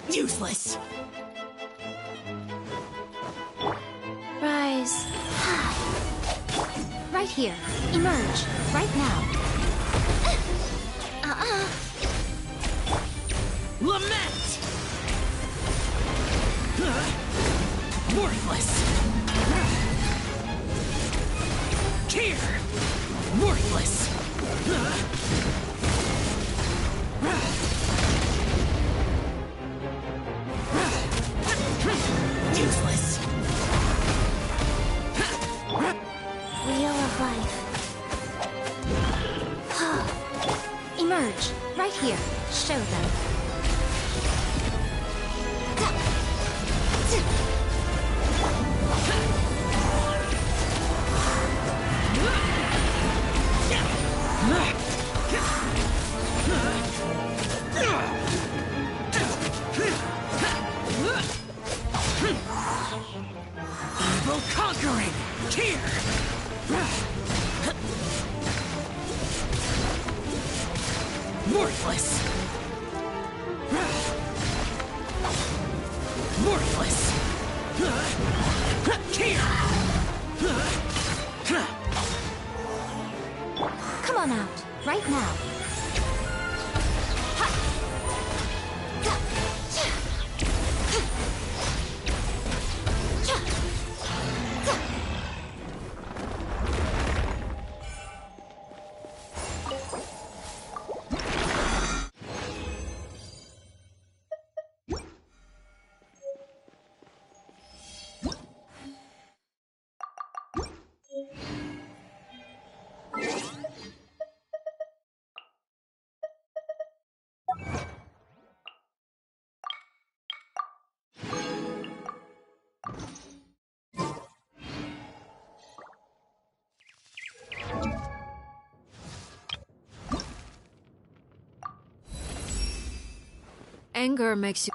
Useless. Rise. Right here. Emerge. Right now. Lament. Worthless. Tear. Worthless. Useless. Wheel of life. Emerge. Right here. Show them. Evil conquering! Tear! Worthless! Worthless! Tear! Come on out. Right now. Anger makes you...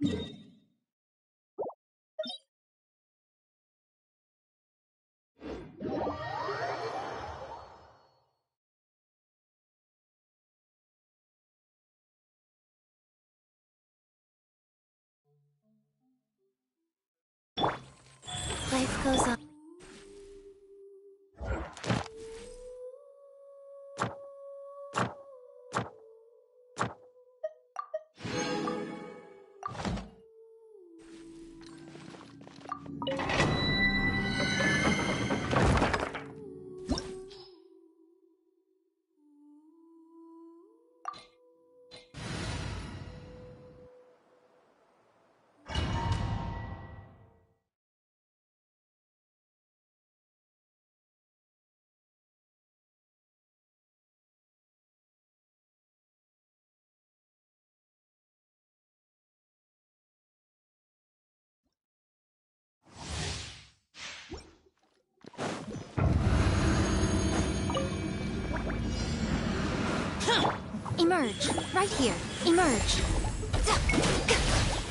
Life goes on. Emerge, right here. Emerge.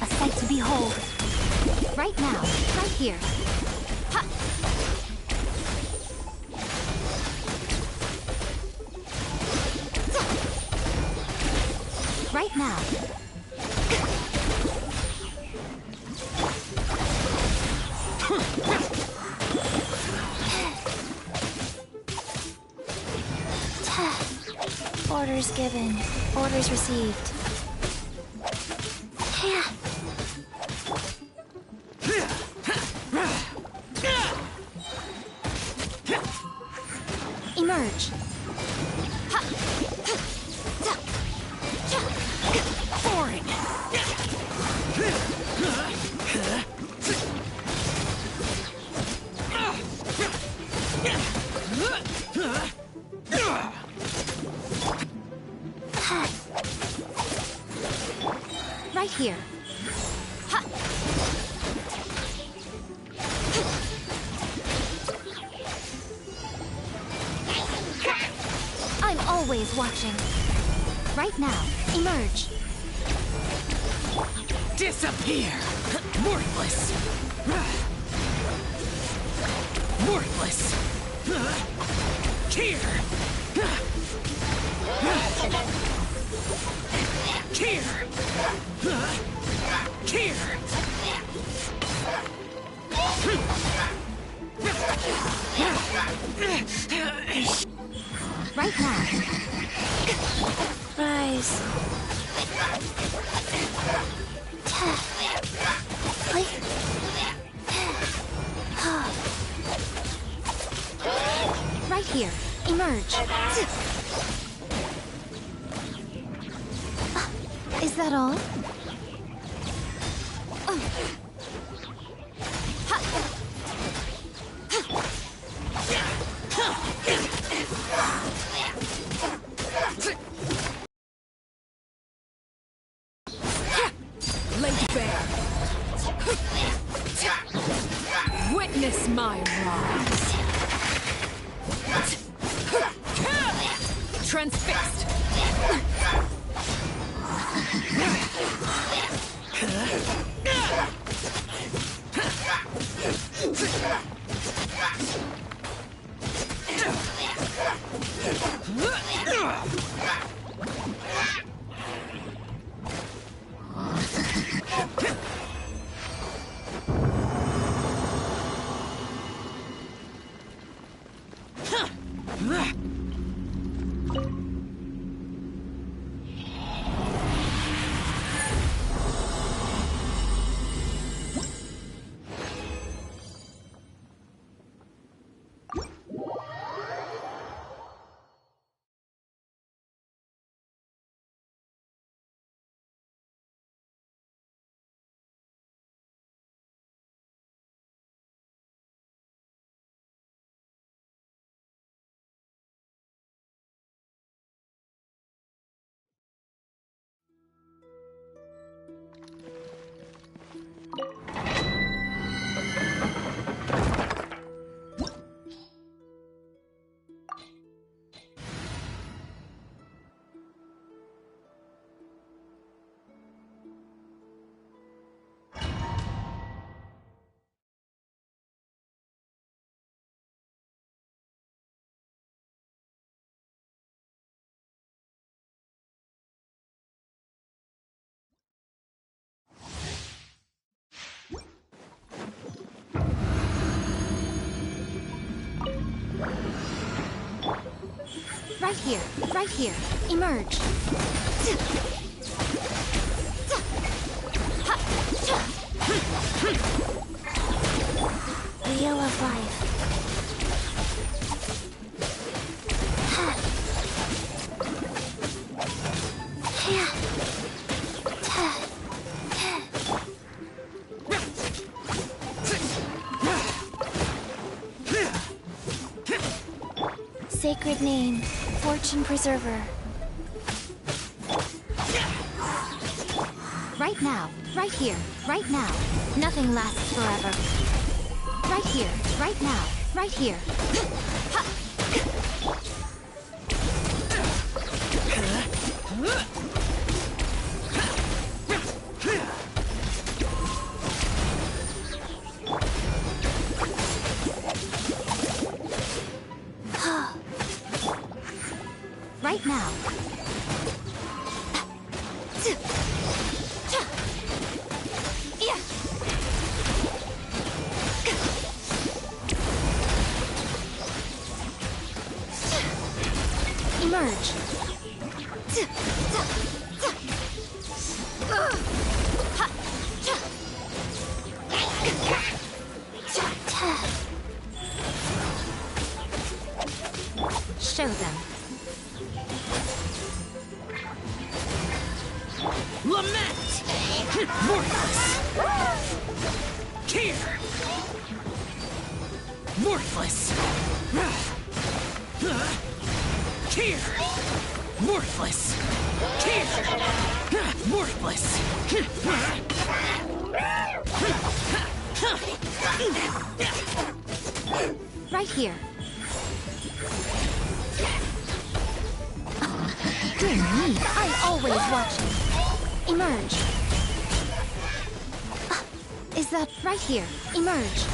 A sight to behold. Right now, right here. Ha! Right now. Orders given. Orders received. Emerge. Boring. Right here. Ha! I'm always watching. Right now, emerge. Disappear. Worthless. Worthless. Here. Here. Here. Right now. Rise. Right here. Emerge. Is that all? Laid bare. Witness my rise. Transfixed. Right here. Right here. Emerge. Wheel of life. Sacred name, fortune preserver. Right now, right here, right now. Nothing lasts forever. Right here, right now, right here. Right now. Emerge. Show them. Lament! Worthless! Tear! Worthless! Tear! Worthless! Tear! Worthless! Right here. Dear me, I'm always watching. Emerge. Is that right here? Emerge.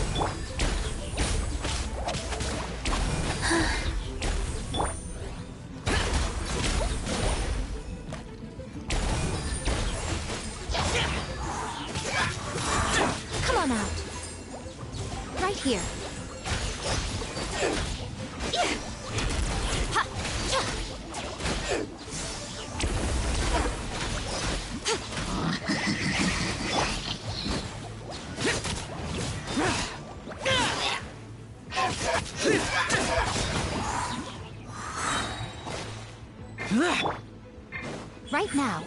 Come on out. Right here. Right now.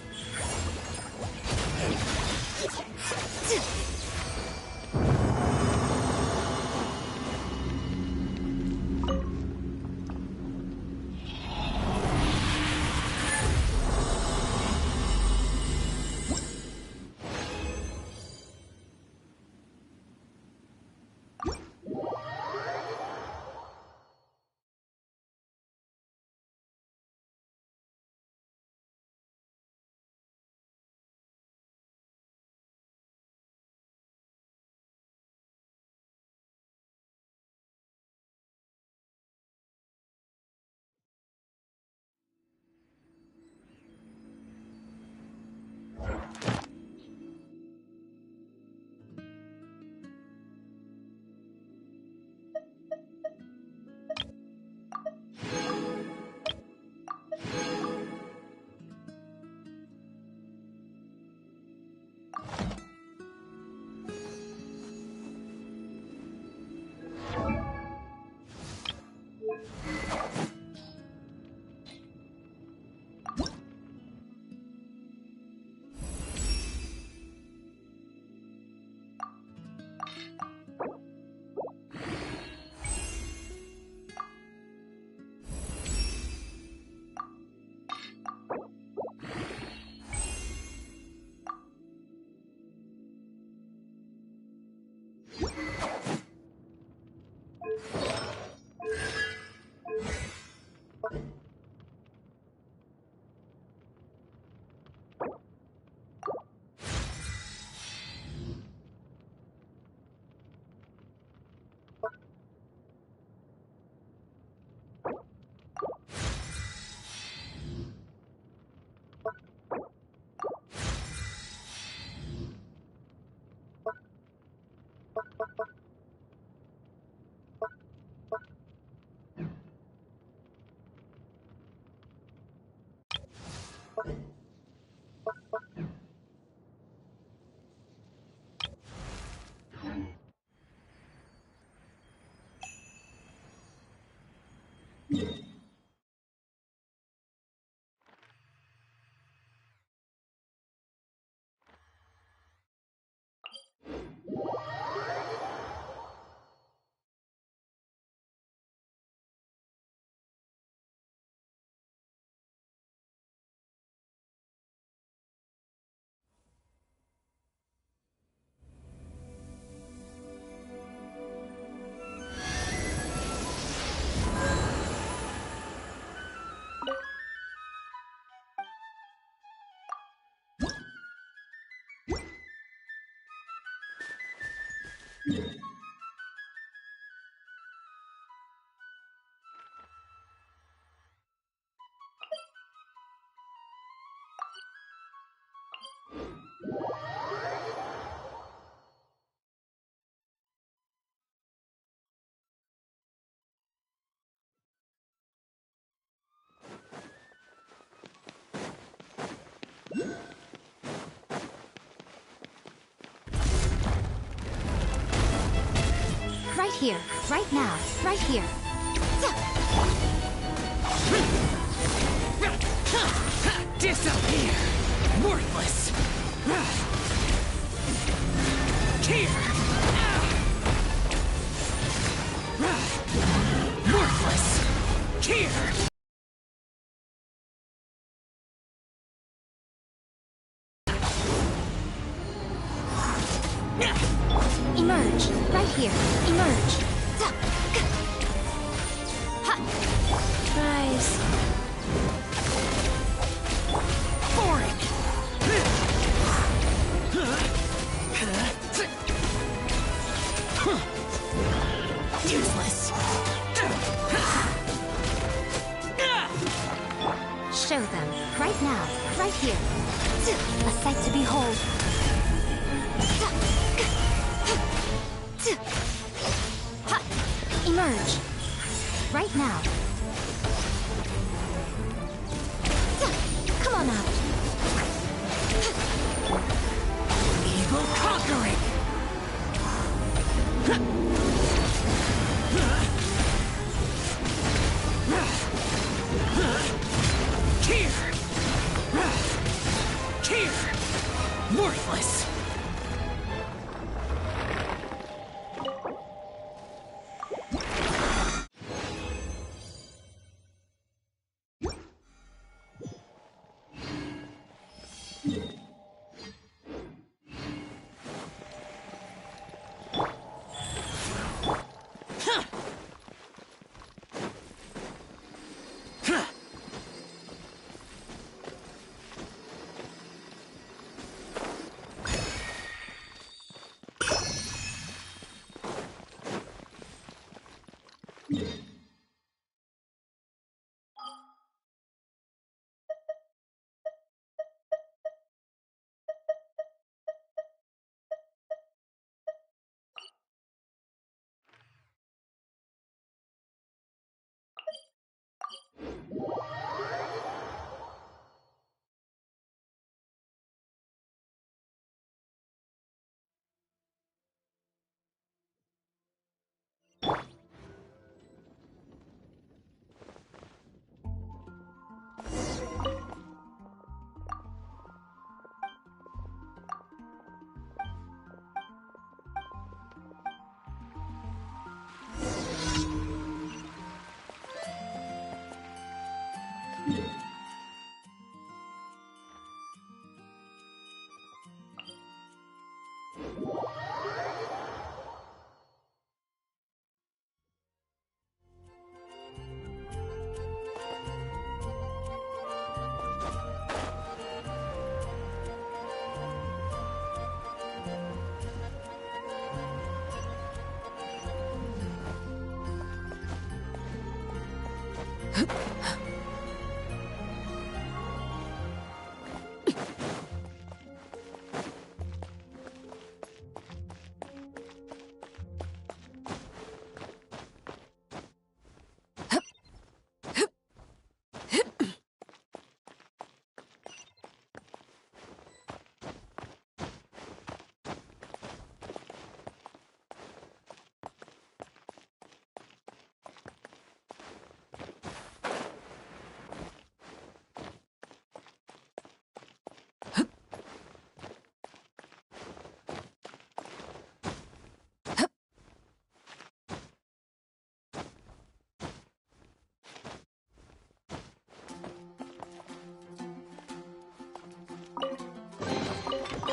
Right here, right now, right here. Disappear! Worthless! Here! Worthless! Here! Emerge, right here, emerge. Guys. Boring! Useless! Show them, right now, right here. A sight to behold. Emerge, right now. Come on out. Evil conquering! Here! Here! Worthless!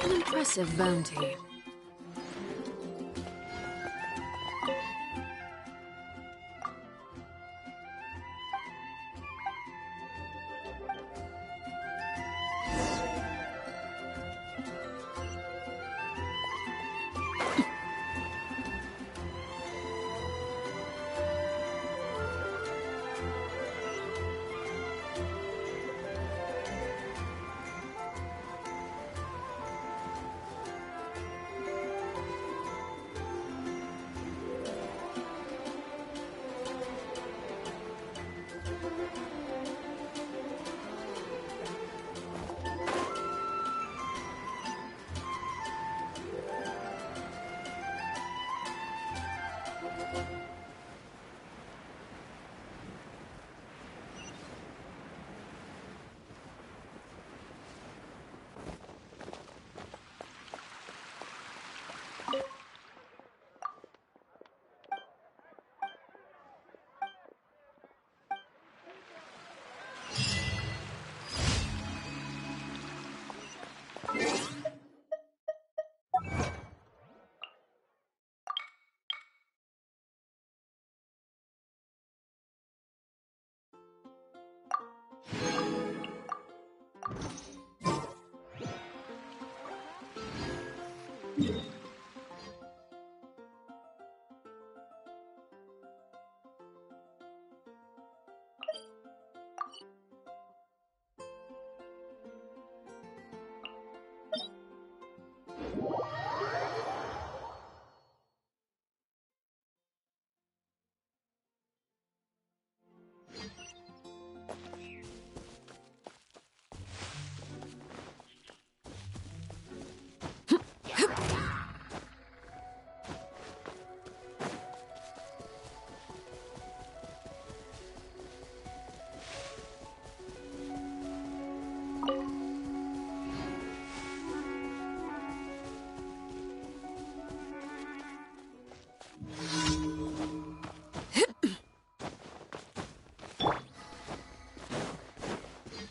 An impressive bounty.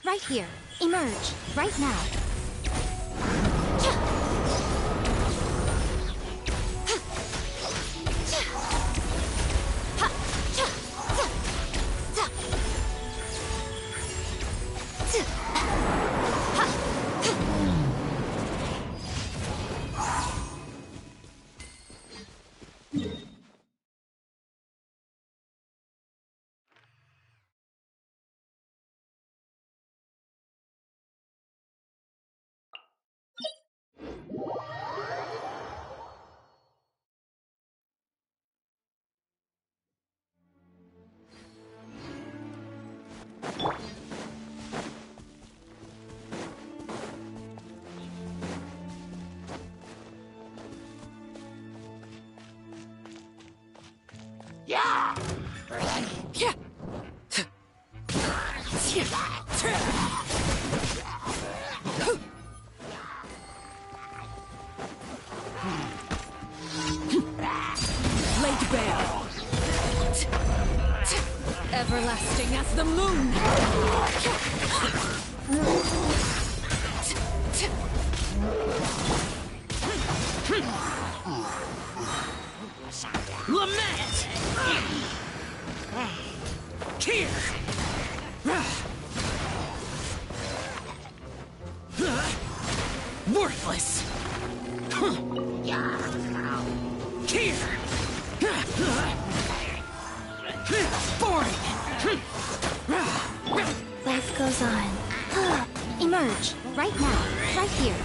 Right here. Emerge. Right now. Laid bare. Everlasting as the moon. Lament. Here. Worthless. Here. Boring. Life goes on. Emerge. Right now. Right here.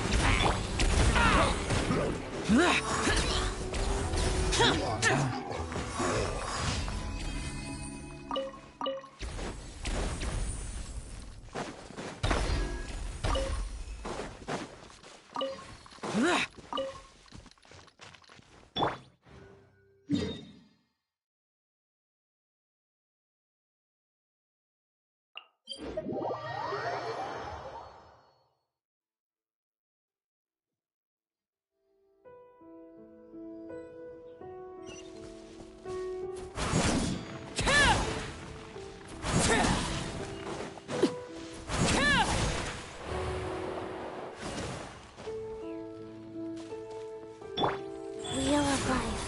Wheel of life.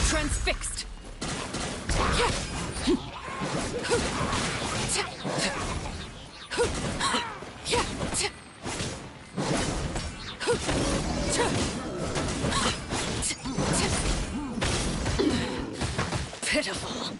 Transfixed. Pitiful.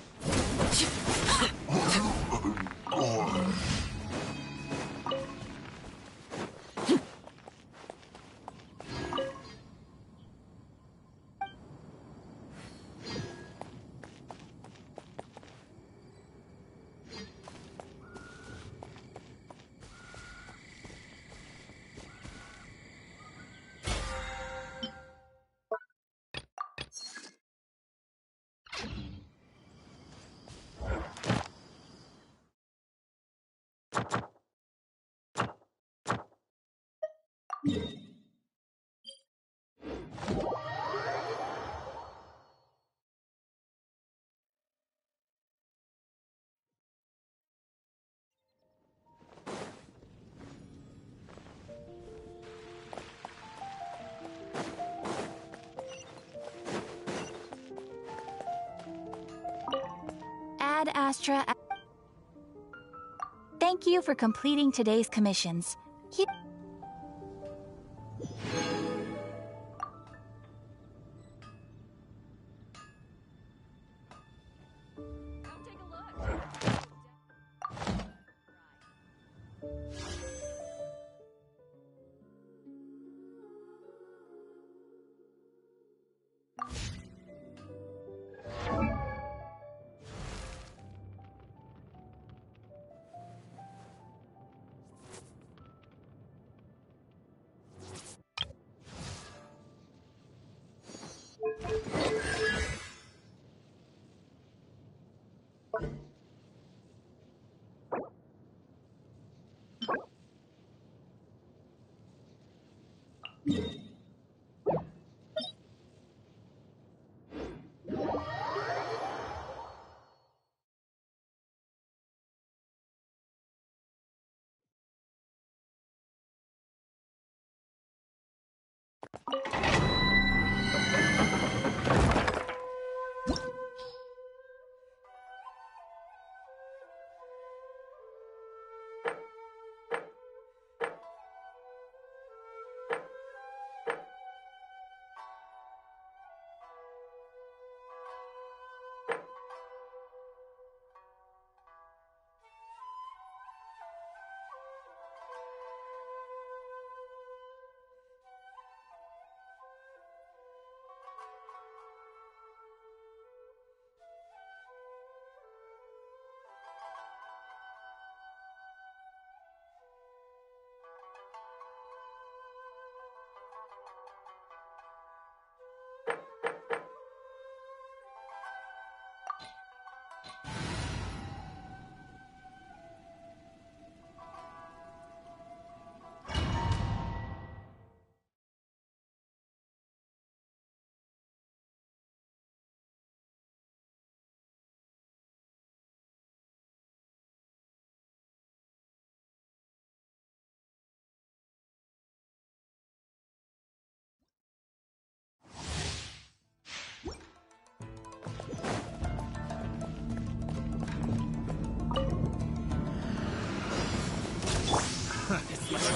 Ad Astra. Thank you for completing today's commissions.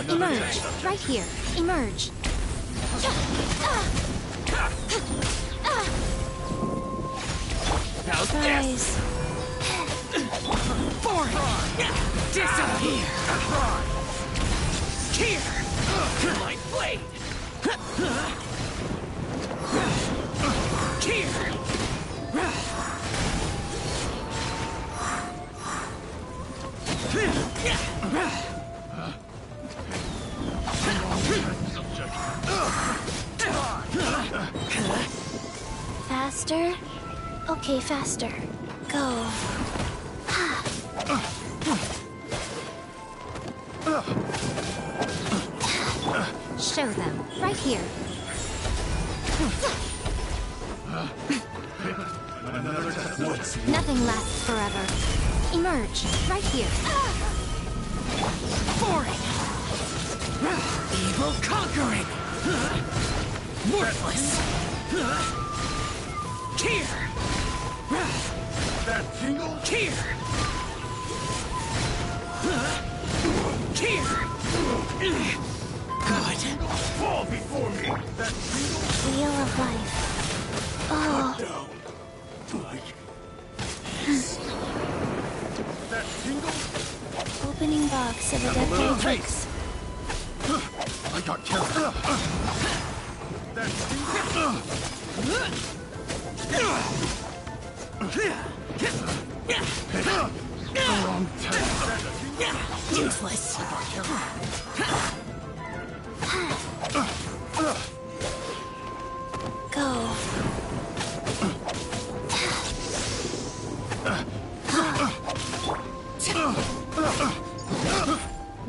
Emerge. Right here. Emerge. Guys. Boring! Disappear! Here! My blade! Here! Faster? Okay, faster. Go. Show them. Right here. Nothing lasts forever. Emerge. Right here. Boring! Evil conquering! Worthless! Here! That tingle? Here! Here! Good. Fall before me! That tingle? Wheel of life. Oh. That tingle? Opening box of a decade tricks. I got careful. That tingle? The wrong test. Useless. Go.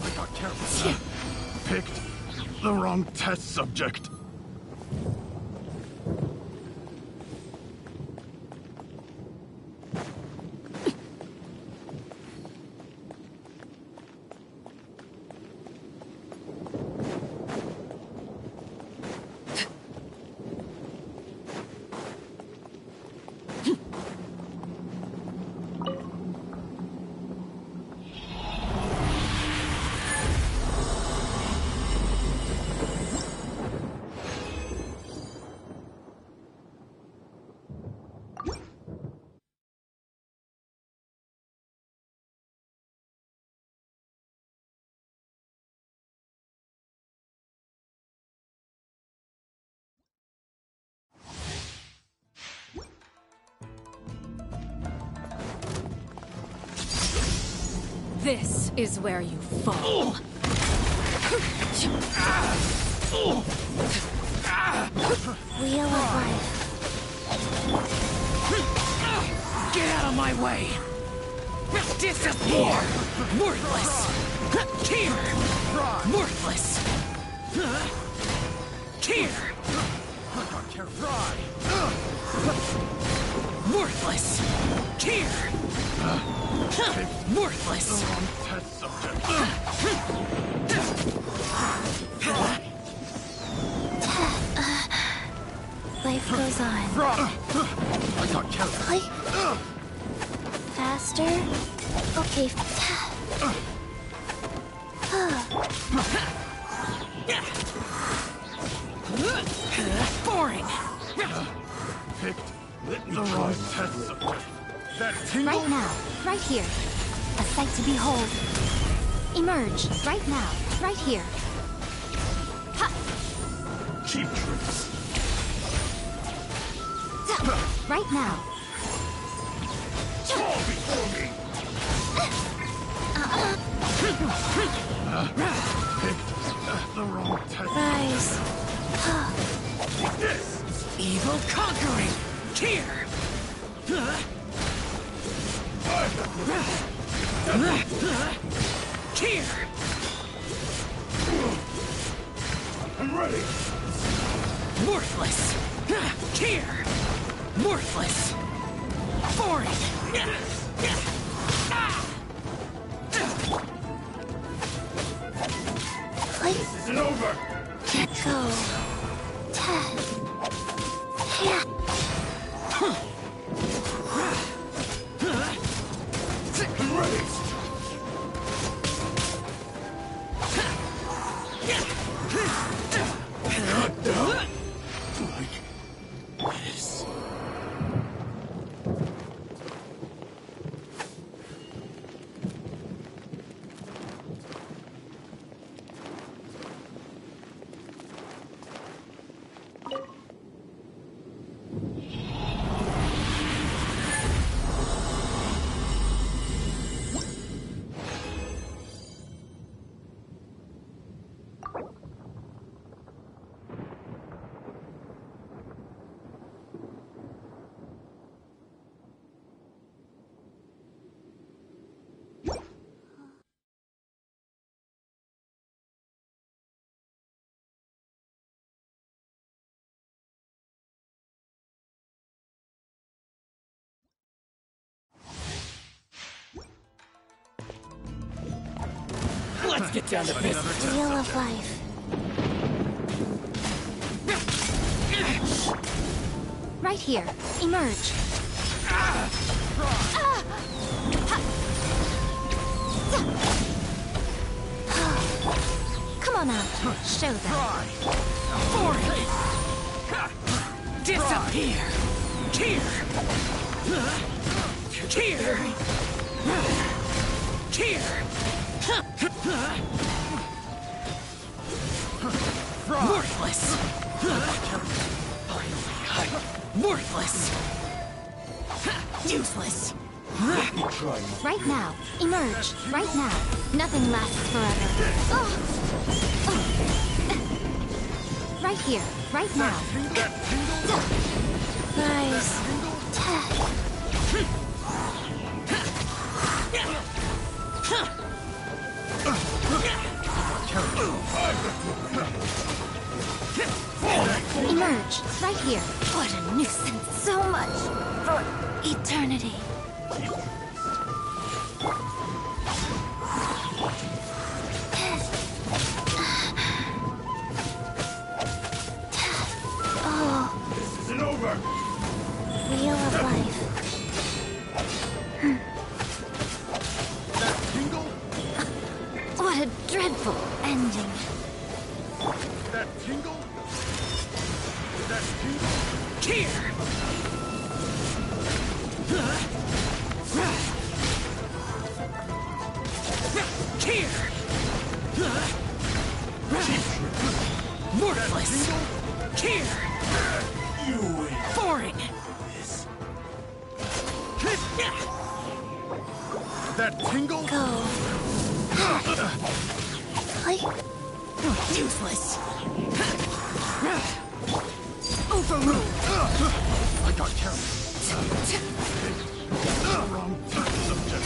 I got careful. Picked the wrong test subject. This is where you fall. Wheel of life. Get out of my way! Disappear! Worthless! Here! Worthless! Here! Worthless! Here! Worthless! Test subject. Life goes on. I got killed. Like, faster? Okay. Boring! Picked the wrong test subject. That tingle? Right now, right here. A sight to behold. Emerge, right now, right here. Cheap tricks. Right now. Fall before me. Picked the wrong test. Rise. This. Evil conquering! Here! Here! I'm ready. Worthless! Here! Worthless! Boring! Like, Isn't over. go. Yeah. I'm ready. Like this. Let's get down to business! Wheel of life. Right here. Emerge. Come on out. Show them. Boring! Disappear! Here! Here! Here! Worthless! Worthless! Useless! Right now. Emerge. Right now. Nothing lasts forever. Right here. Right now. Rise. Emerge. Right here. What a nuisance. So much for eternity. This isn't over. Wheel of life. That tingle? What a dreadful ending. That tingle? That tingle? Here! Here! Worthless! Here! You win. Boring! that tingle? Go. I... Useless. Overruled. I got carried. The wrong test subject.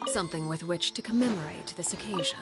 Something with which to commemorate this occasion.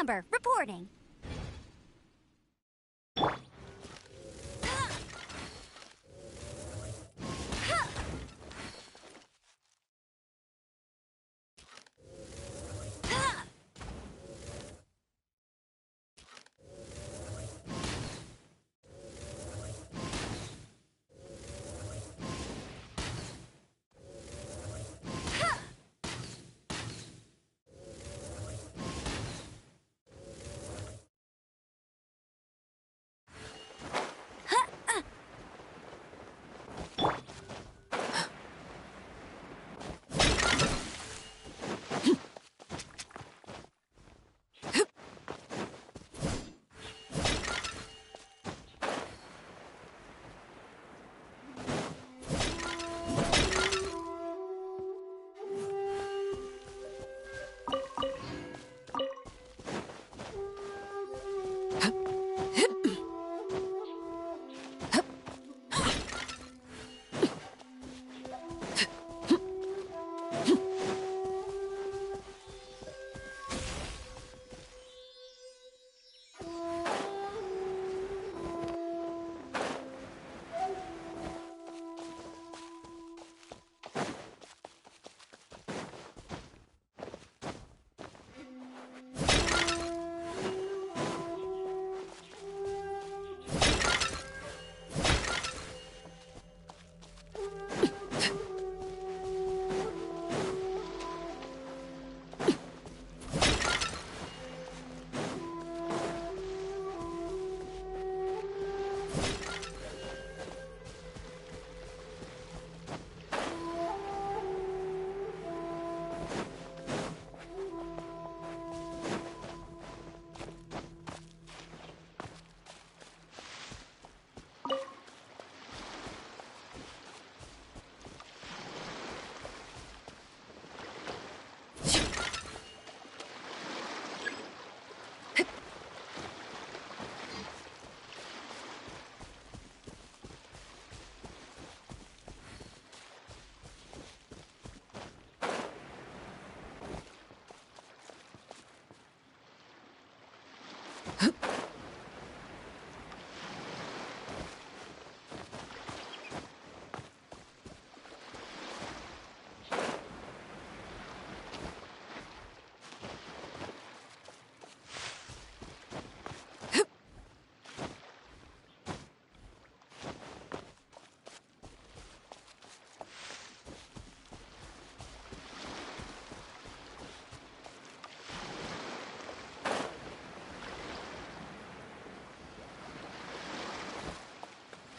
Amber, reporting.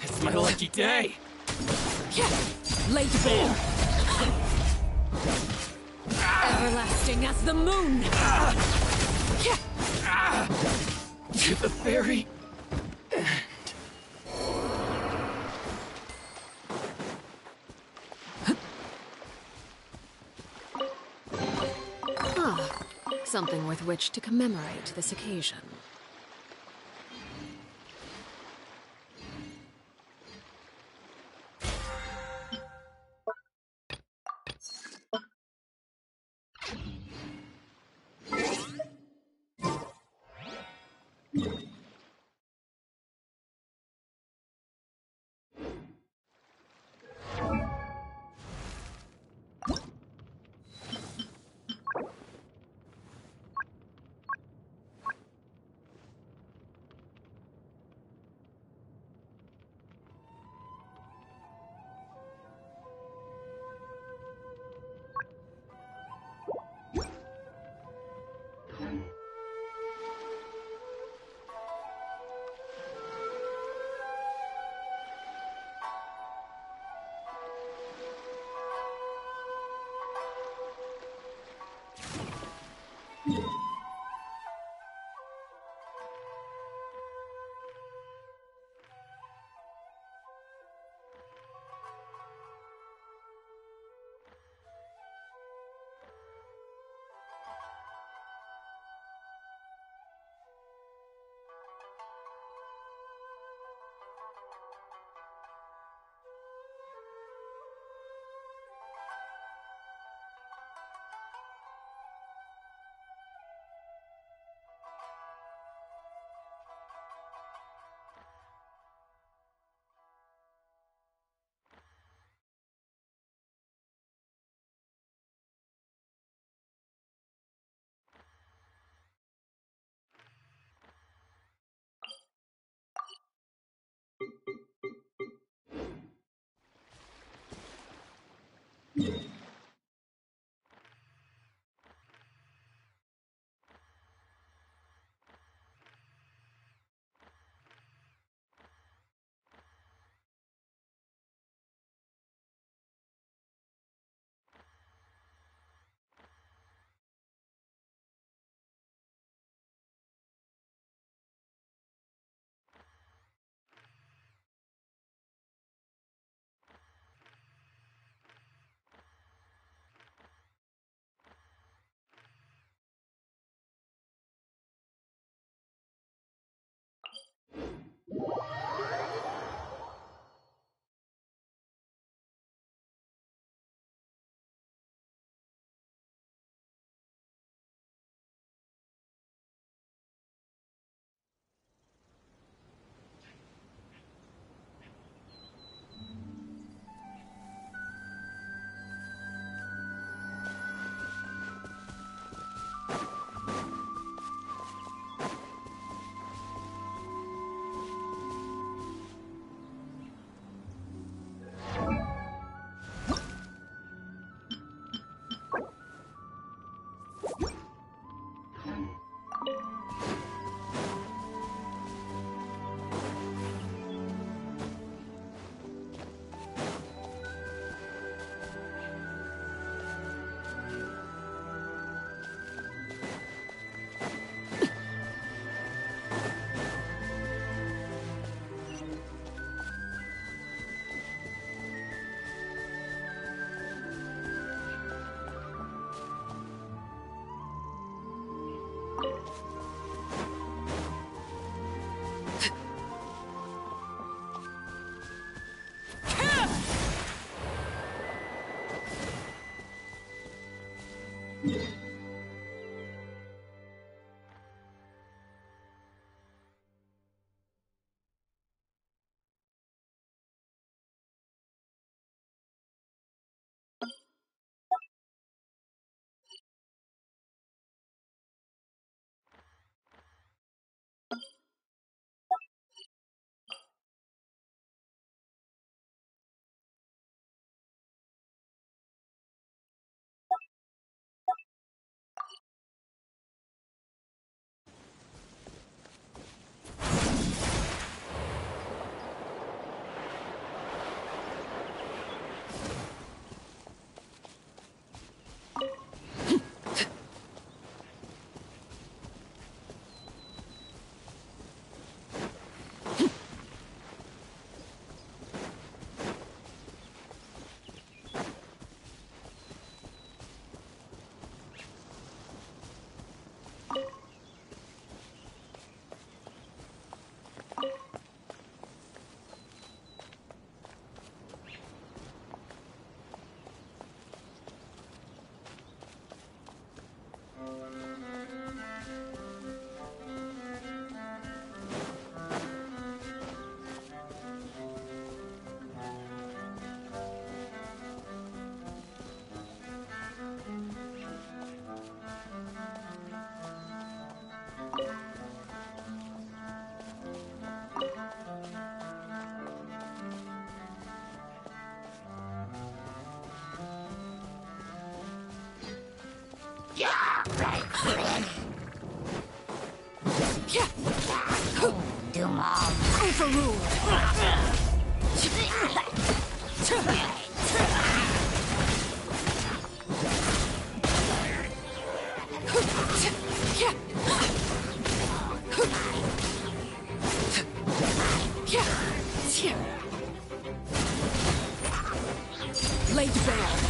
It's my lucky day! Laid bare. Everlasting as the moon. To the very Something with which to commemorate this occasion. Laid bare.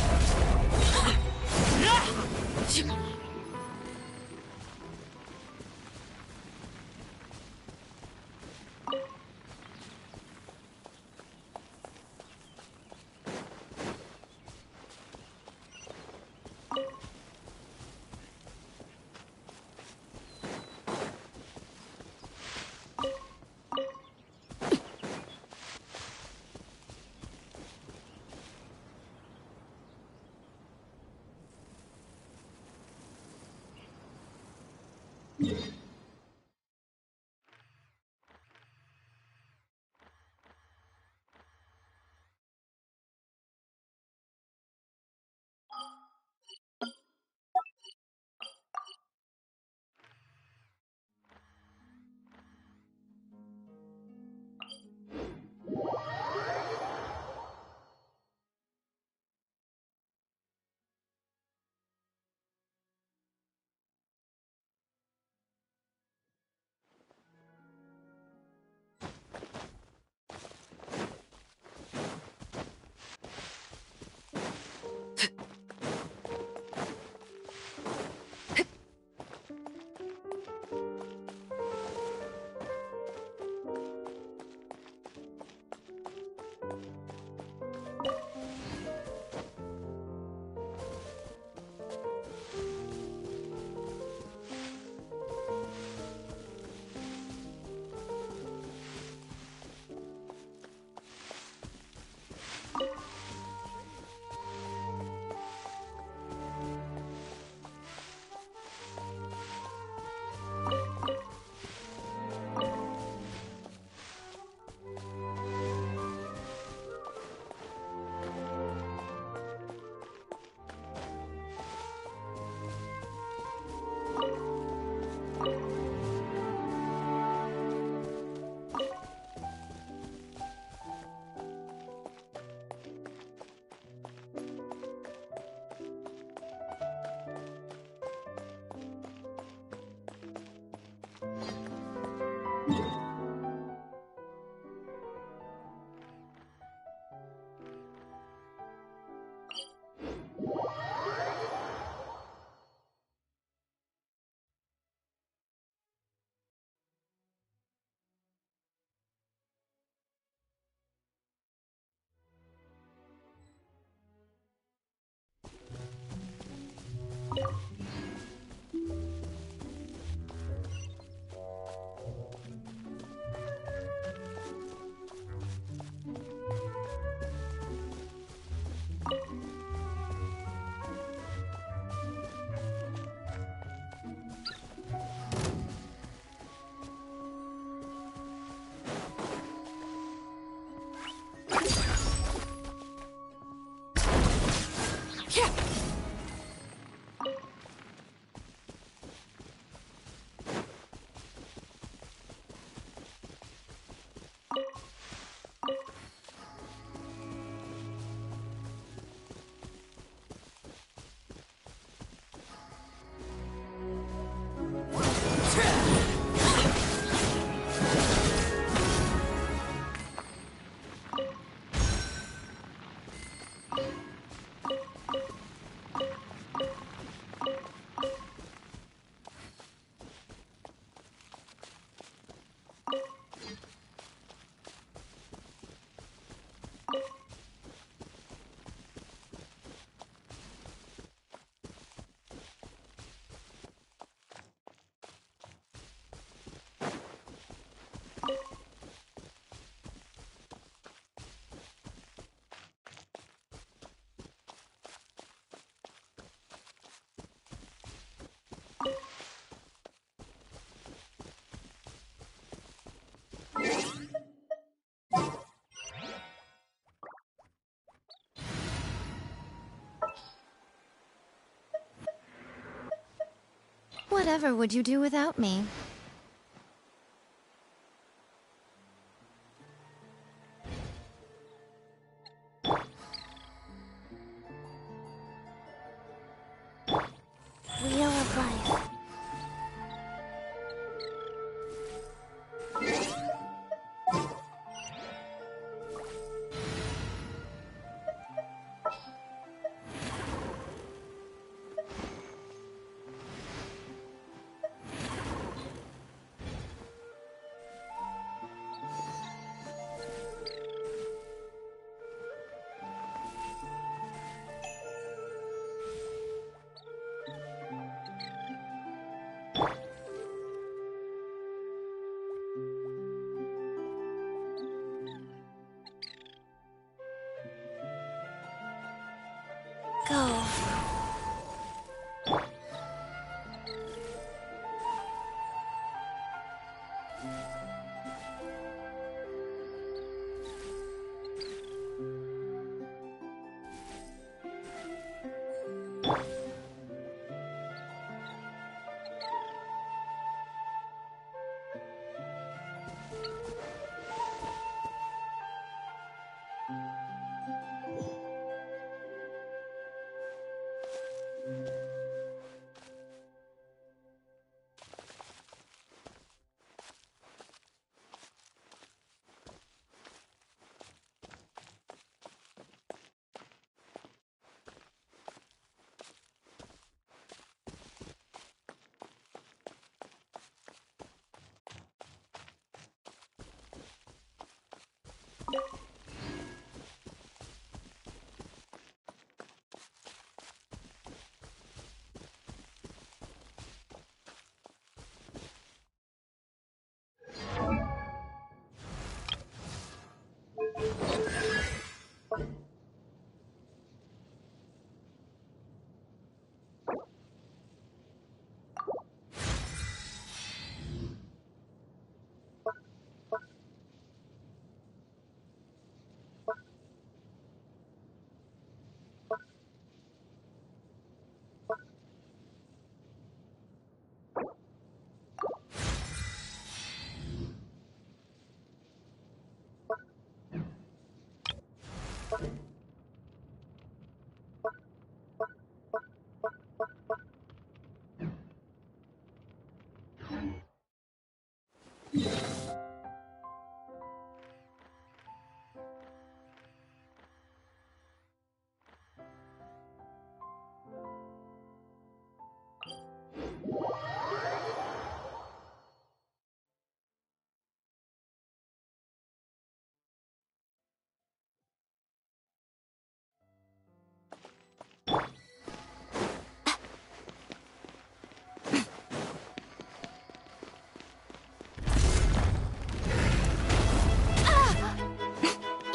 Whatever would you do without me?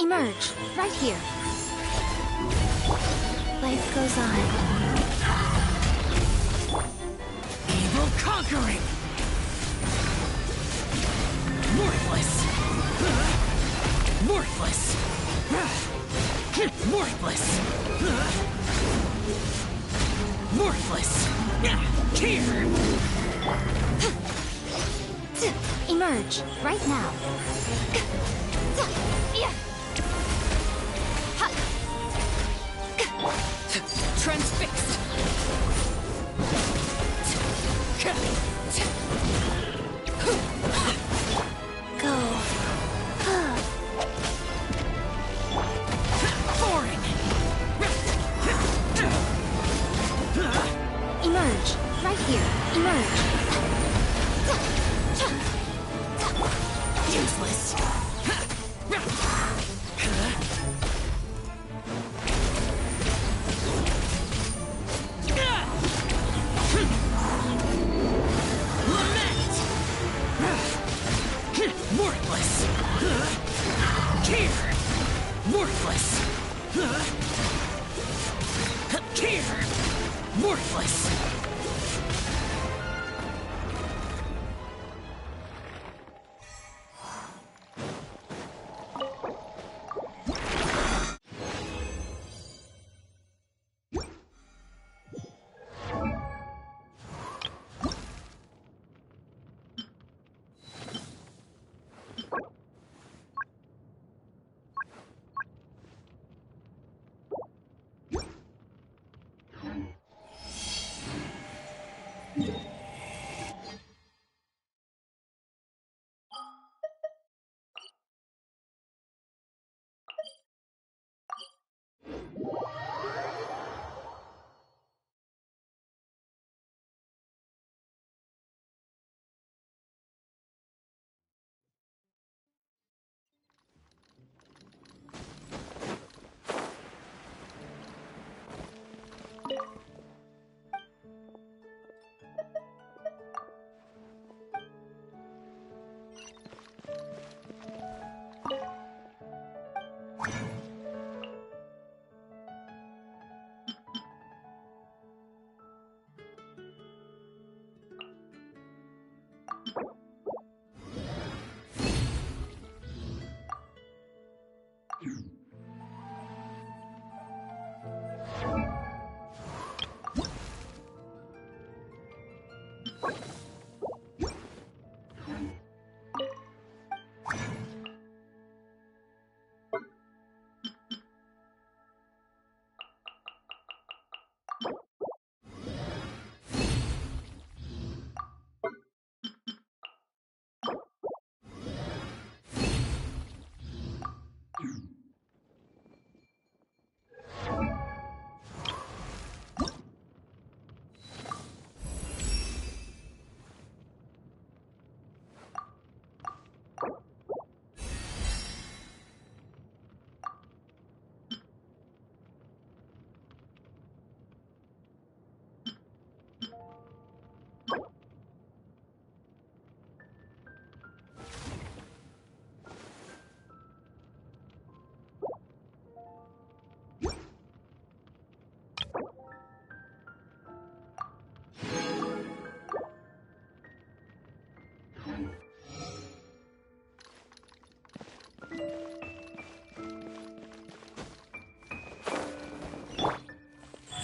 Emerge, right here. Life goes on. Evil conquering! Worthless! Worthless! Worthless! Worthless! Here! Emerge, right now. Transfixed! Go. Foreign! Emerge, right here. Emerge. Useless! Lament! Worthless! Here! Worthless! Here! Worthless!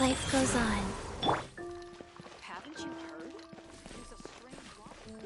Life goes on. Haven't you heard? There's a strange water.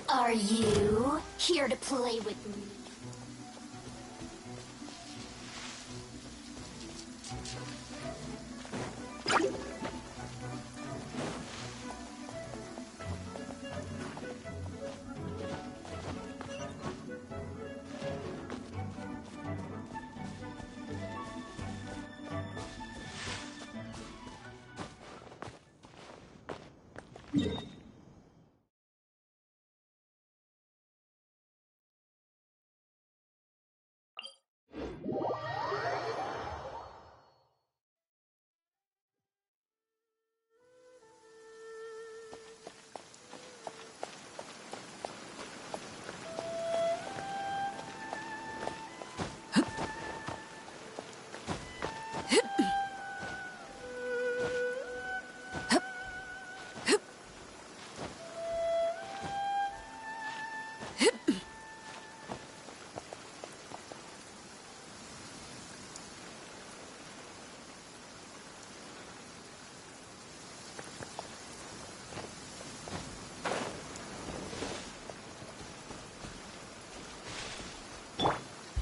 Are you here to play with me?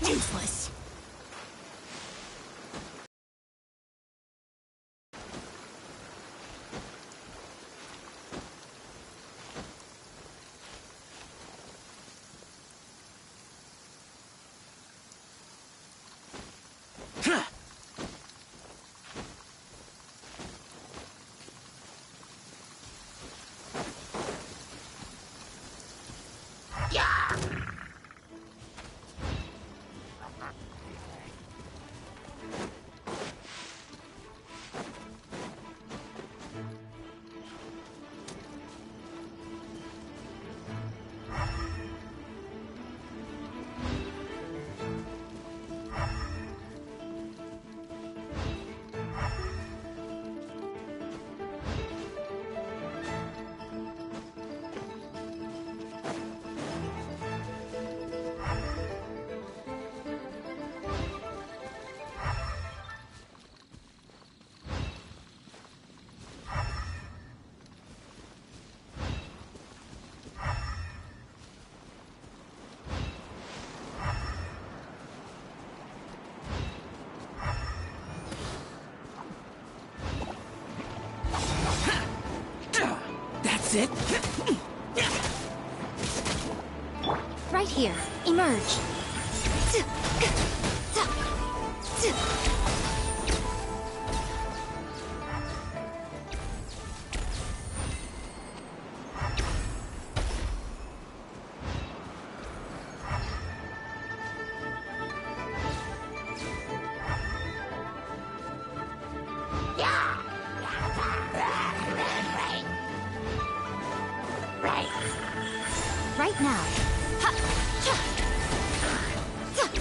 Useless. That's it. Right here. Emerge. Right now. Ha! Cha! Ta!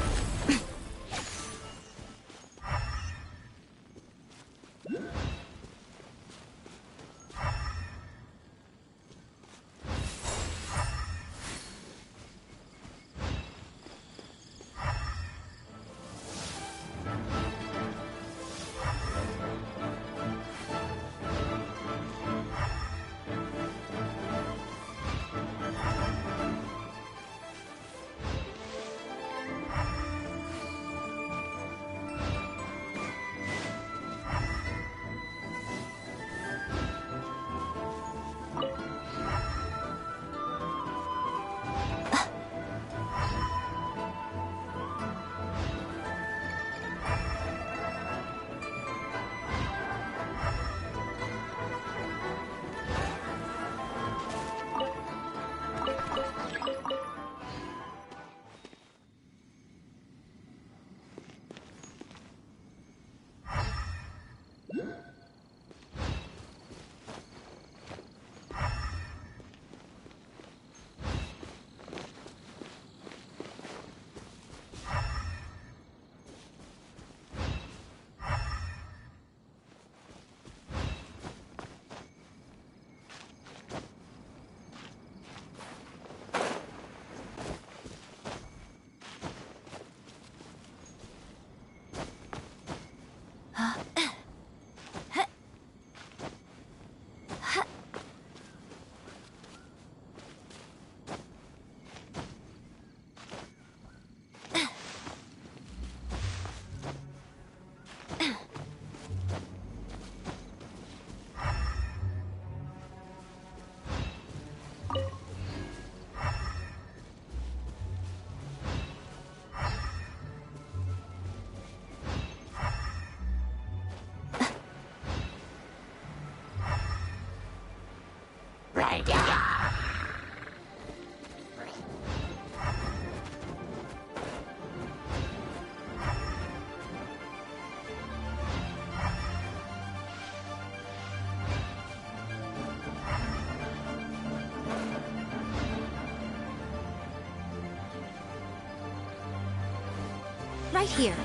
Right here.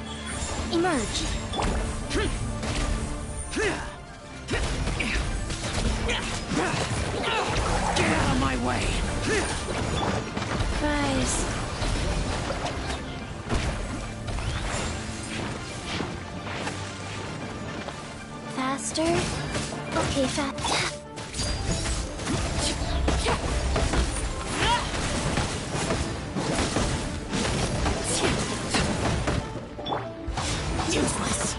Emerge. Get out of my way! Rise. Faster? Okay, fast. Useless!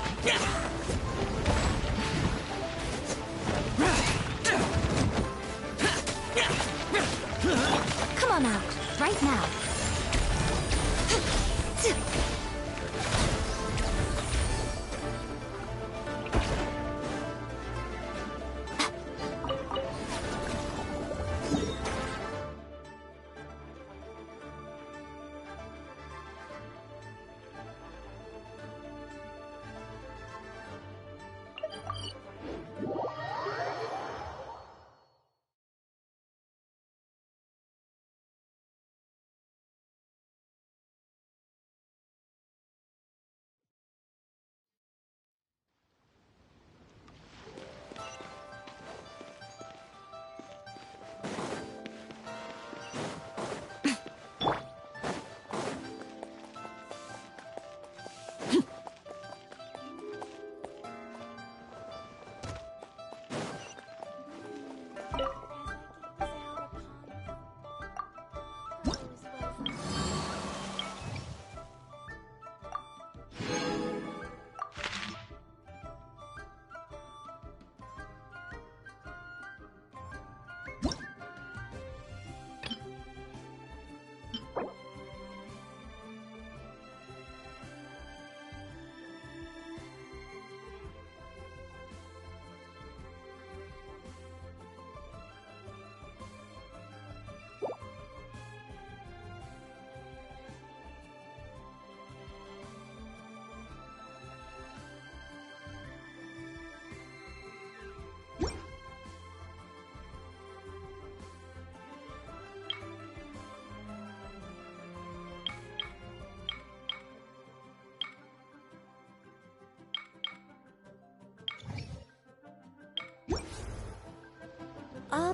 Come on out, right now.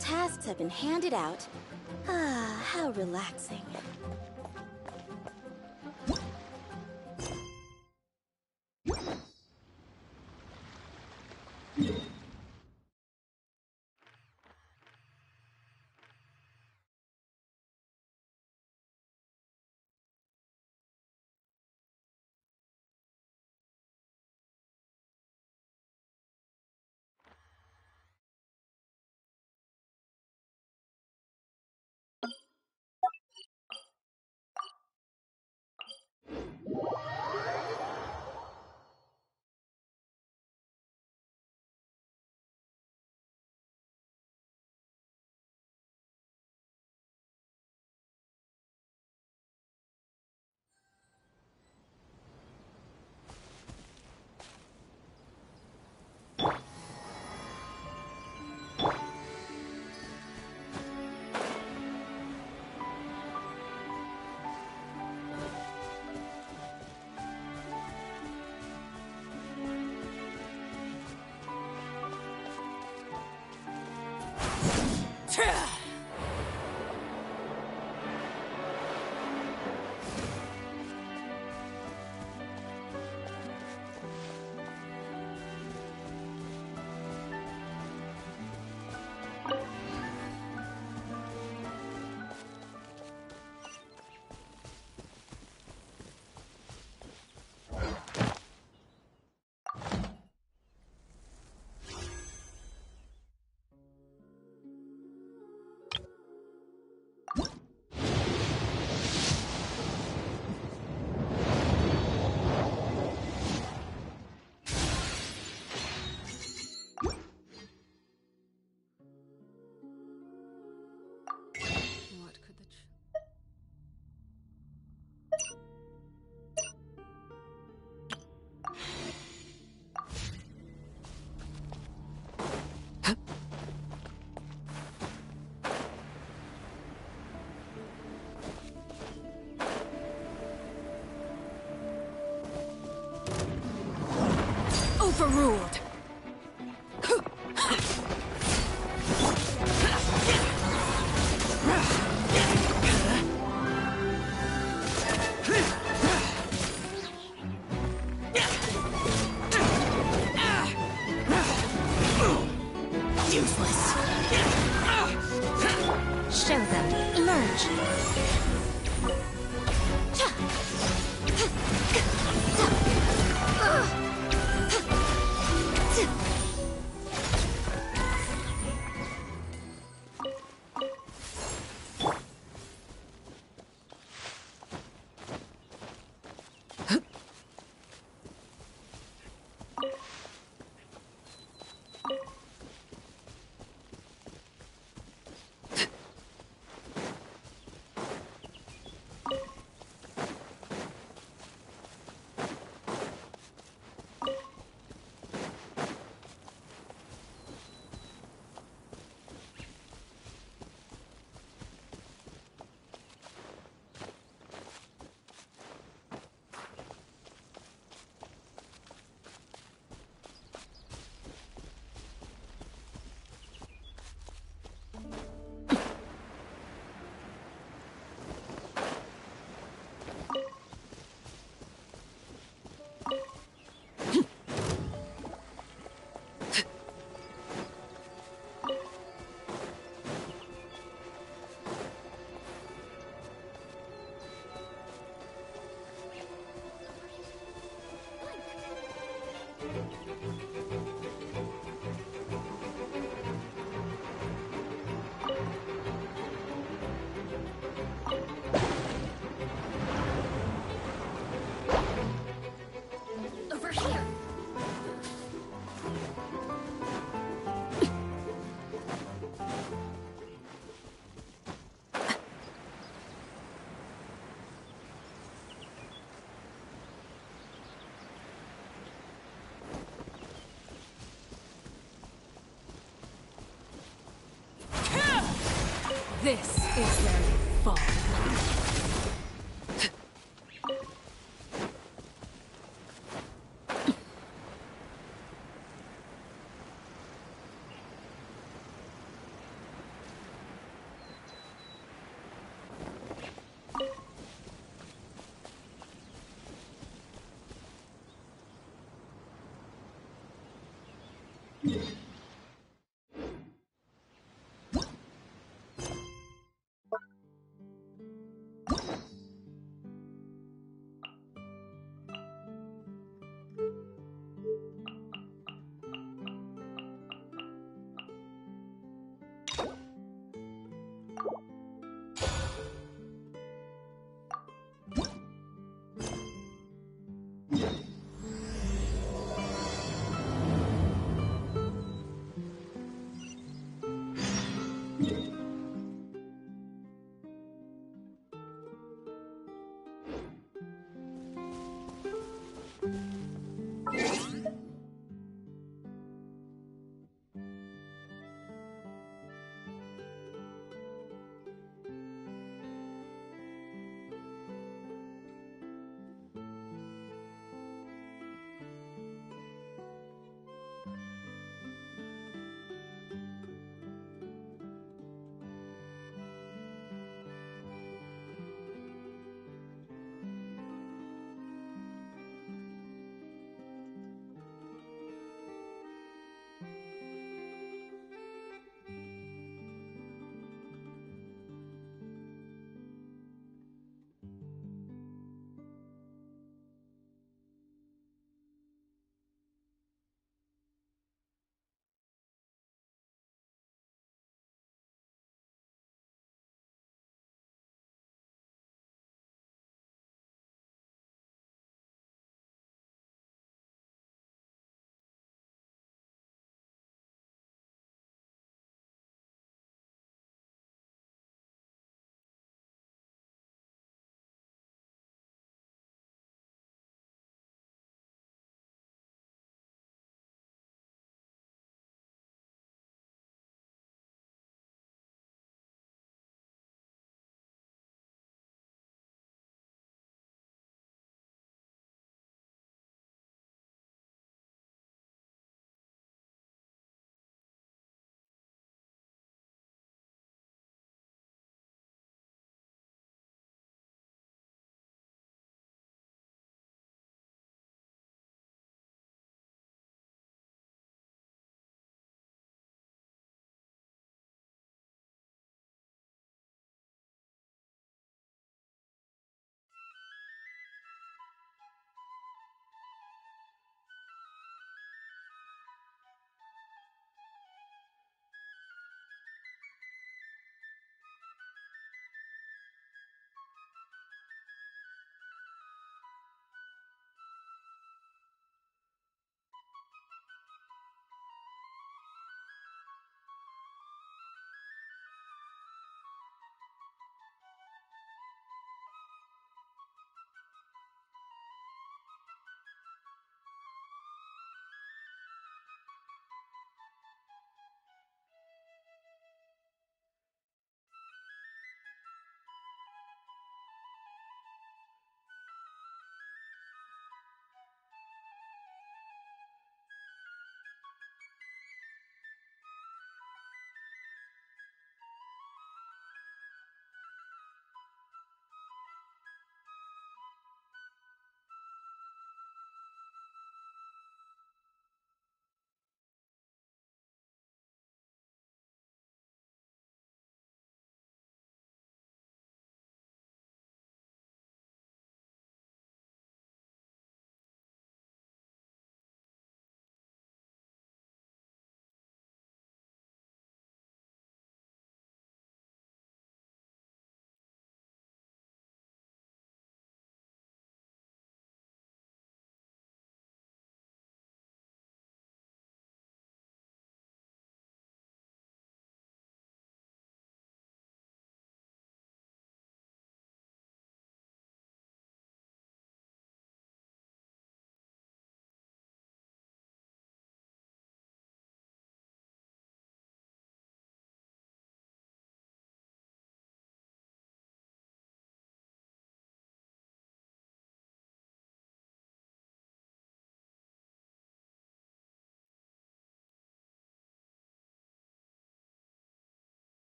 tasks have been handed out. Ah, how relaxing. Overruled. Useless. Show them. Emerge. Over here. This is where you fall.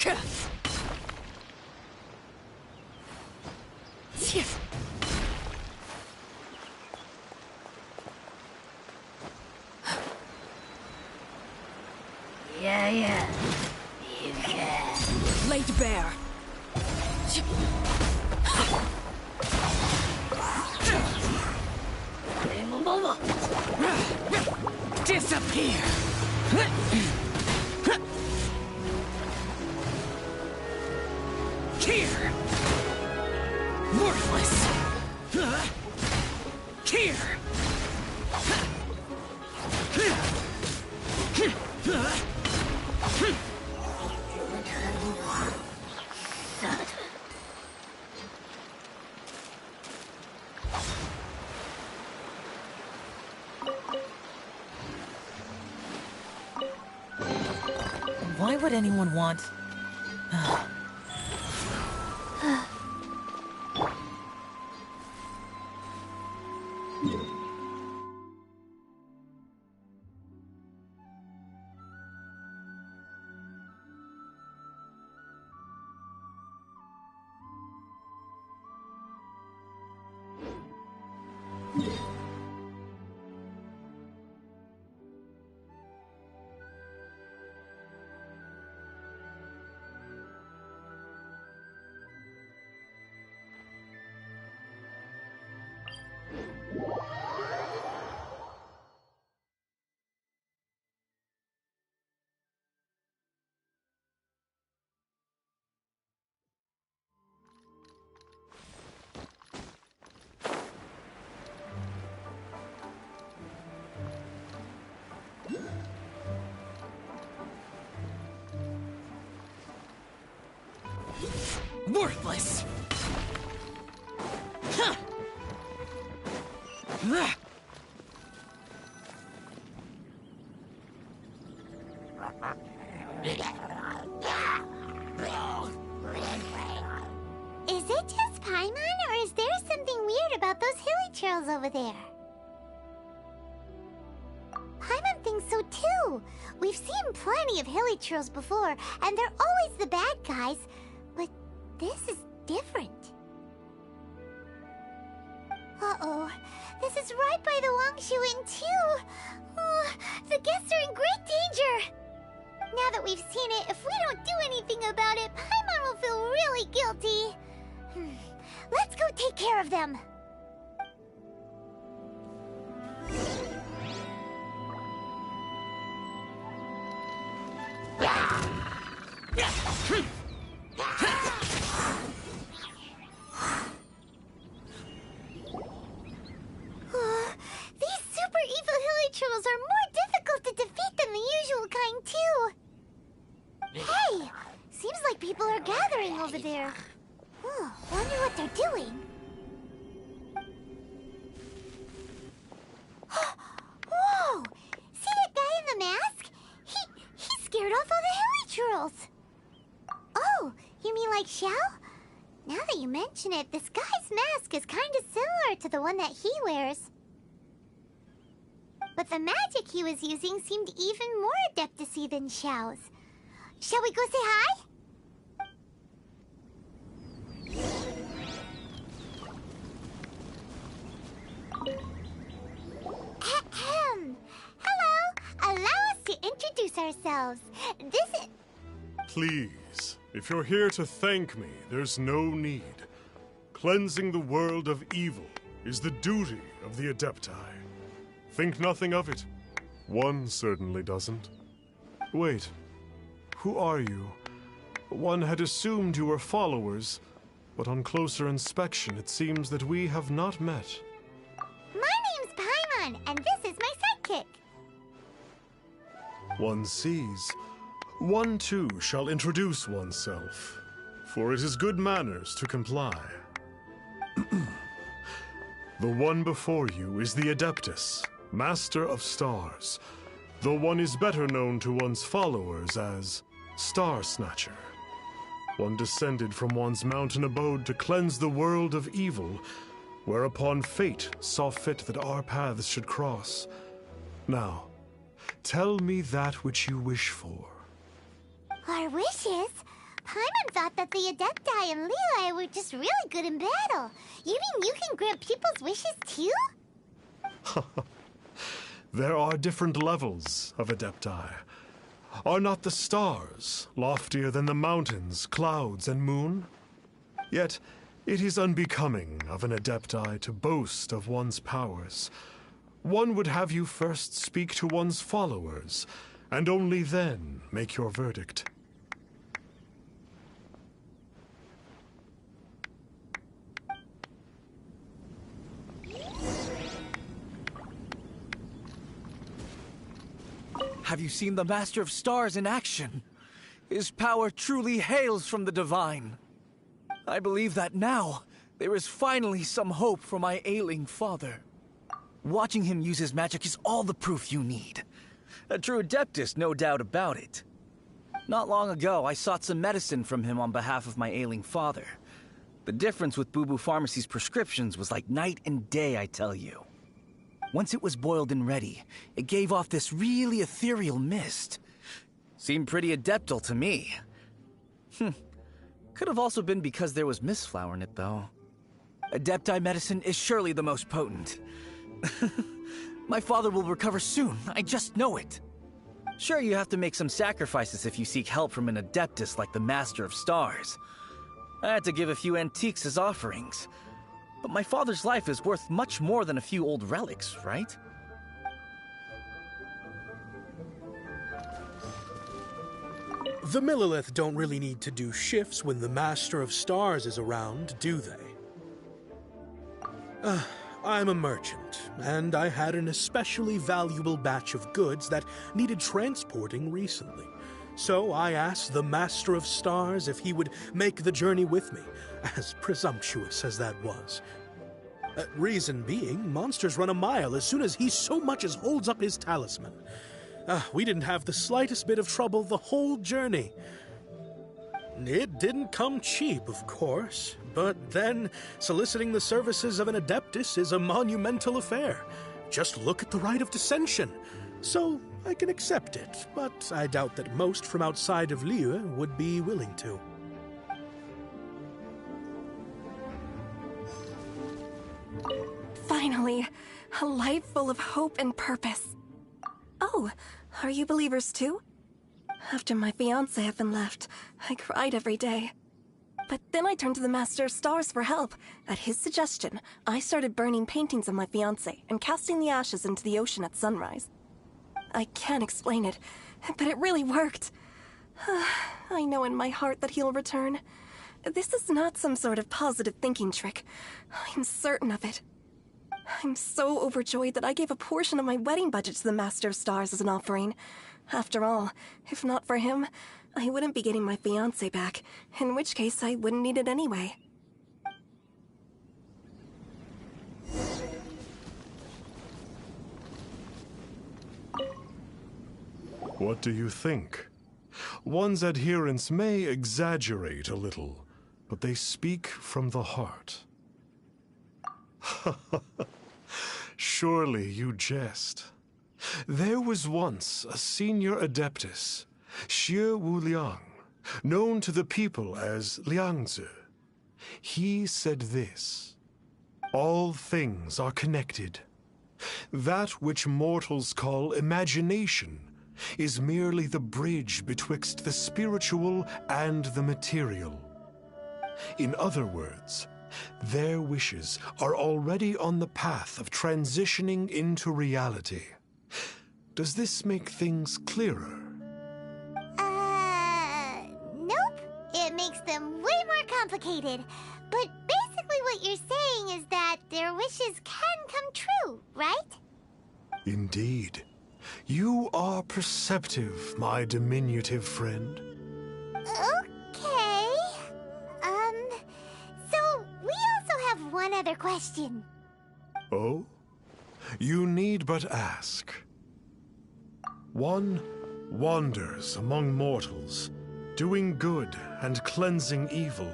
Yeah. You can. Laid bare. Disappear. Here. Worthless. Here. Why would anyone want... Worthless. Huh. Ah. Is it just Paimon, or is there something weird about those hilly trails over there? Paimon thinks so too. We've seen plenty of hilly trails before, and they're always the bad guys. But this is different. Uh-oh. This is right by the Wangshu Inn too. Oh, the guests are in great danger. Now that we've seen it, if we don't do anything about it, Paimon will feel really guilty. Let's go take care of them. These super evil hilly trolls are more difficult to defeat than the usual kind, too. Hey! Seems like people are gathering over there. Oh, wonder what they're doing. Whoa! See that guy in the mask? He scared off all the hilly trolls. Oh, you mean like Xiao? Now that you mention it, this guy's mask is kind of similar to the one that he wears. But the magic he was using seemed even more adeptacy than Xiao's. Shall we go say hi? Ahem. Hello! Allow us to introduce ourselves. This is... Please, if you're here to thank me, there's no need. Cleansing the world of evil is the duty of the Adepti. Think nothing of it. One certainly doesn't. Wait, who are you? One had assumed you were followers, but on closer inspection it seems that we have not met. My name's Paimon, and this is my sidekick. One sees. One too shall introduce oneself, for it is good manners to comply. The one before you is the Adeptus, Master of Stars. Though one is better known to one's followers as Star Snatcher. One descended from one's mountain abode to cleanse the world of evil, whereupon fate saw fit that our paths should cross. Now, tell me that which you wish for. Our wishes? Paimon thought that the Adepti and Levi were just really good in battle. You mean you can grant people's wishes too? There are different levels of Adepti. Are not the stars loftier than the mountains, clouds, and moon? Yet, it is unbecoming of an Adepti to boast of one's powers. One would have you first speak to one's followers, and only then make your verdict. Have you seen the Master of Stars in action? His power truly hails from the divine. I believe that now, there is finally some hope for my ailing father. Watching him use his magic is all the proof you need. A true Adeptus, no doubt about it. Not long ago, I sought some medicine from him on behalf of my ailing father. The difference with Boo Boo Pharmacy's prescriptions was like night and day, I tell you. Once it was boiled and ready, it gave off this really ethereal mist. Seemed pretty adeptal to me. Could have also been because there was mistflower in it, though. Adepti medicine is surely the most potent. My father will recover soon, I just know it. Sure, you have to make some sacrifices if you seek help from an Adeptus like the Master of Stars. I had to give a few antiques as offerings. But my father's life is worth much more than a few old relics, right? The Millilith don't really need to do shifts when the Master of Stars is around, do they? I'm a merchant, and I had an especially valuable batch of goods that needed transporting recently. So I asked the Master of Stars if he would make the journey with me, as presumptuous as that was. Reason being, monsters run a mile as soon as he so much as holds up his talisman. We didn't have the slightest bit of trouble the whole journey. It didn't come cheap, of course, but then soliciting the services of an Adeptus is a monumental affair. Just look at the Rite of Dissension. So I can accept it, but I doubt that most from outside of Liyue would be willing to. Finally, a life full of hope and purpose. Oh, are you believers too? After my fiancé had been left, I cried every day. But then I turned to the Master of Stars for help. At his suggestion, I started burning paintings of my fiancé and casting the ashes into the ocean at sunrise. I can't explain it, but it really worked. I know in my heart that he'll return. This is not some sort of positive thinking trick. I'm certain of it. I'm so overjoyed that I gave a portion of my wedding budget to the Master of Stars as an offering. After all, if not for him, I wouldn't be getting my fiancé back, in which case I wouldn't need it anyway. What do you think? One's adherents may exaggerate a little, but they speak from the heart. Surely you jest. There was once a senior Adeptus, Xie Wuliang, known to the people as Liangzi. He said this: all things are connected. That which mortals call imagination is merely the bridge betwixt the spiritual and the material. In other words, their wishes are already on the path of transitioning into reality. Does this make things clearer? Nope. It makes them way more complicated. But basically what you're saying is that their wishes can come true, right? Indeed. You are perceptive, my diminutive friend. Okay. So we also have one other question. Oh? You need but ask. One wanders among mortals, doing good and cleansing evil.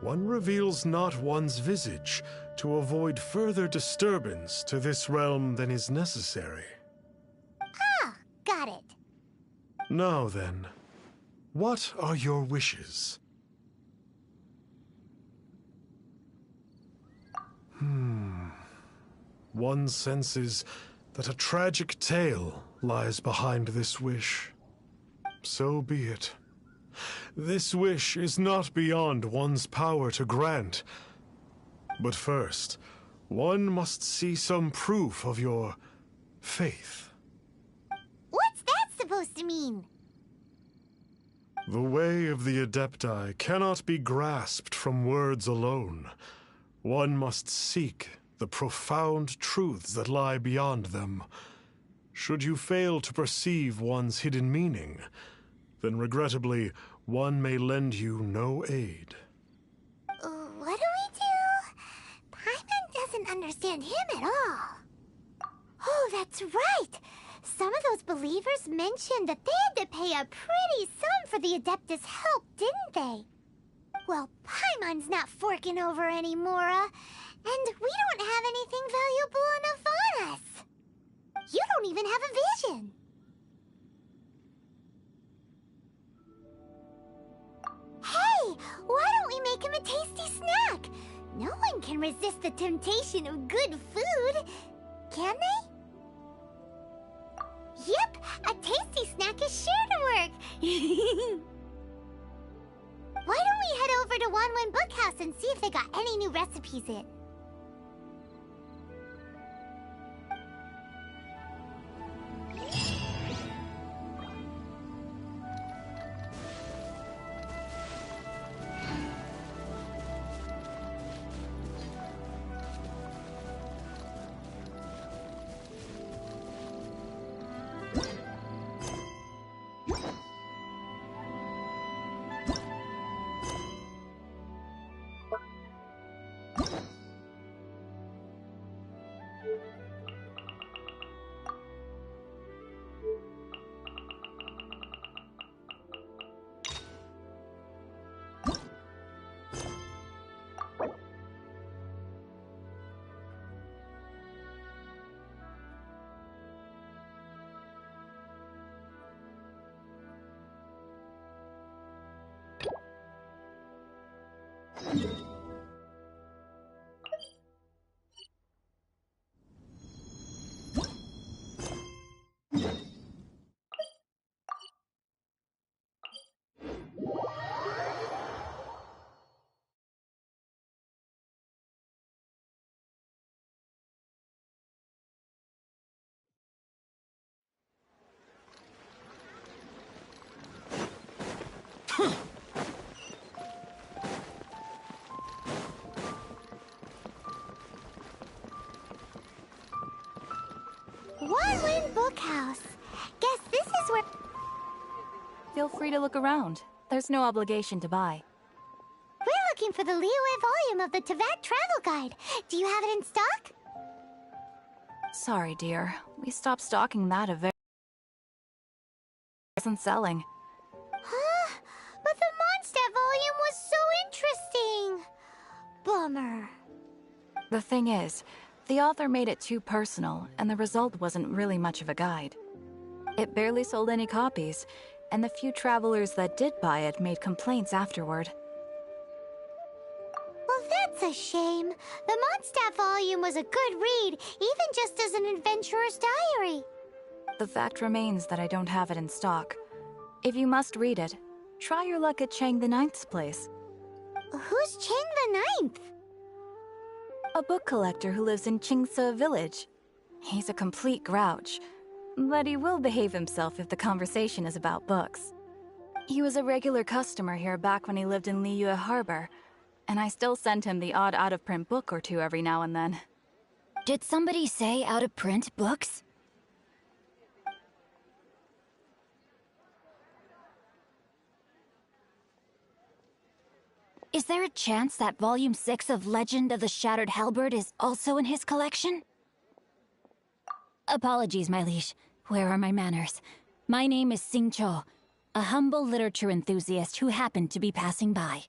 One reveals not one's visage to avoid further disturbance to this realm than is necessary. Ah, got it. Now then, What are your wishes? One senses that a tragic tale lies behind this wish. So be it. This wish is not beyond one's power to grant. But first, one must see some proof of your faith. What's that supposed to mean? The way of the Adepti cannot be grasped from words alone. One must seek the profound truths that lie beyond them. Should you fail to perceive one's hidden meaning, then regrettably, one may lend you no aid. What do we do? Paimon doesn't understand him at all. Oh, that's right! Some of those believers mentioned that they had to pay a pretty sum for the Adeptus' help, didn't they? Well, Paimon's not forking over anymore, and we don't have anything valuable enough on us. You don't even have a vision. Hey, why don't we make him a tasty snack? No one can resist the temptation of good food, can they? Yep, a tasty snack is sure to work. Why don't we head over to Wanwen Bookhouse and see if they got any new recipes in? Wanwen Bookhouse. Guess this is where... Feel free to look around. There's no obligation to buy. We're looking for the Liyue volume of the Teyvat Travel Guide. Do you have it in stock? Sorry, dear. We stopped stocking that a very... isn't selling. Huh? But the Mondstadt volume was so interesting. Bummer. The thing is, the author made it too personal, and the result wasn't really much of a guide. It barely sold any copies, and the few travelers that did buy it made complaints afterward. Well, that's a shame. The Mondstadt volume was a good read, even just as an adventurer's diary. The fact remains that I don't have it in stock. If you must read it, try your luck at Chang the Ninth's place. Who's Chang the Ninth? A book collector who lives in Qingse village. He's a complete grouch, but he will behave himself if the conversation is about books. He was a regular customer here back when he lived in Liyue Harbor, and I still send him the odd out-of-print book or two every now and then. Did somebody say out-of-print books? Is there a chance that Volume 6 of Legend of the Shattered Halberd is also in his collection? Apologies, my liege. Where are my manners? My name is Sing Cho, a humble literature enthusiast who happened to be passing by.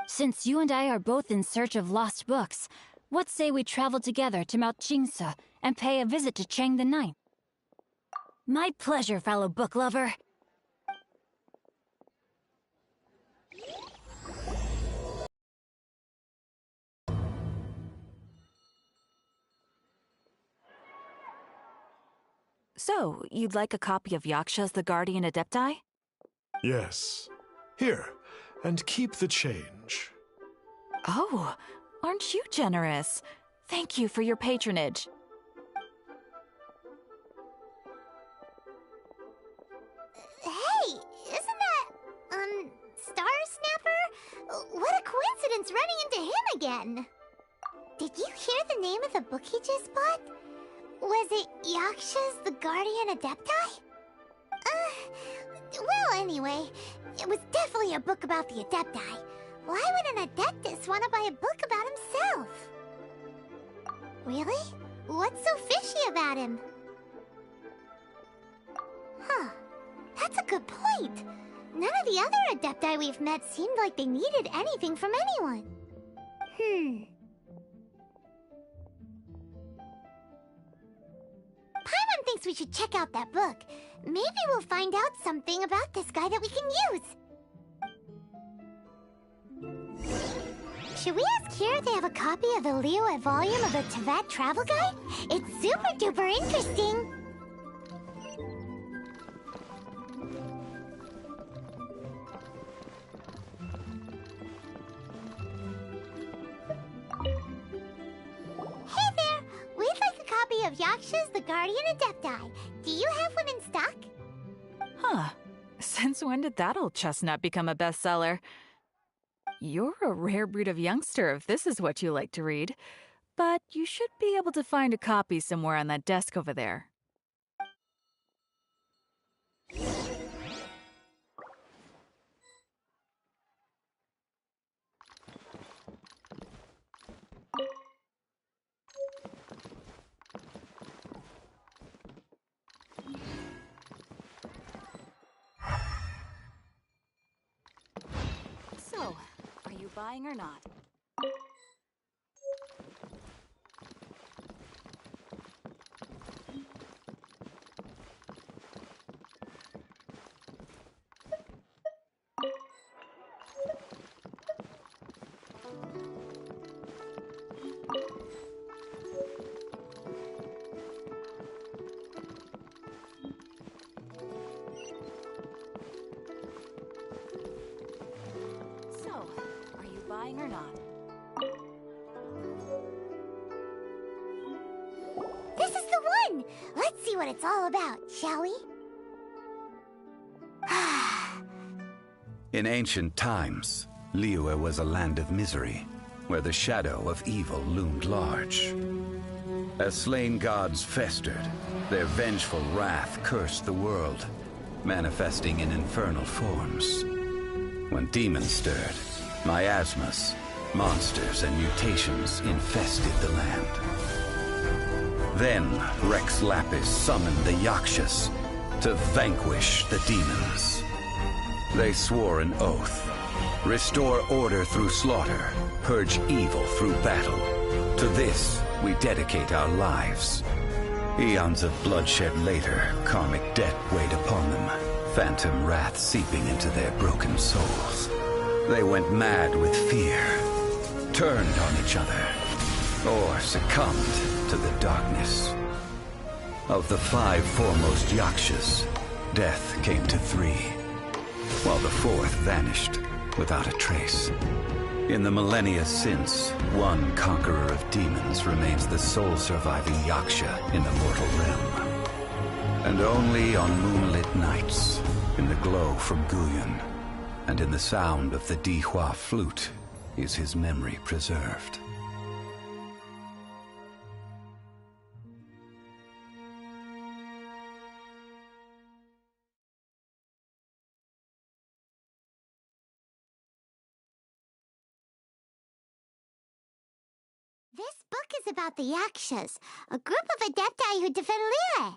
Since you and I are both in search of lost books, what say we travel together to Mount Qingse and pay a visit to Chang the Ninth? My pleasure, fellow book lover. So, you'd like a copy of Yaksha's The Guardian Adepti? Yes. Here, and keep the change. Oh, aren't you generous? Thank you for your patronage. Hey, isn't that, Star Snapper? What a coincidence running into him again! Did you hear the name of the book he just bought? Was it Yaksha's The Guardian Adepti? Well, anyway, it was definitely a book about the Adepti. Why would an Adeptus want to buy a book about himself? Really? What's so fishy about him? Huh. That's a good point. None of the other Adepti we've met seemed like they needed anything from anyone. Paimon thinks we should check out that book. Maybe we'll find out something about this guy that we can use. Should we ask here if they have a copy of the Liyue volume of the Teyvat Travel Guide? It's super duper interesting. Hey there! We'd like a copy of Yaksha's The Guardian Adepti. Do you have one in stock? Huh. Since when did that old chestnut become a bestseller? You're a rare breed of youngster if this is what you like to read. But you should be able to find a copy somewhere on that desk over there. So, are you buying or not? Or not? This is the one! Let's see what it's all about, shall we? In ancient times, Liyue was a land of misery, where the shadow of evil loomed large. As slain gods festered, their vengeful wrath cursed the world, manifesting in infernal forms. When demons stirred, miasmas, monsters, and mutations infested the land. Then Rex Lapis summoned the Yakshas to vanquish the demons. They swore an oath: restore order through slaughter, purge evil through battle. To this we dedicate our lives. Eons of bloodshed later, karmic debt weighed upon them, phantom wrath seeping into their broken souls. They went mad with fear, turned on each other, or succumbed to the darkness. Of the 5 foremost Yakshas, death came to 3, while the 4th vanished without a trace. In the millennia since, one conqueror of demons remains the sole surviving Yaksha in the mortal realm. And only on moonlit nights, in the glow from Guyun, and in the sound of the Dihua flute, is his memory preserved. This book is about the Yakshas, a group of Adepti who defend Liyue.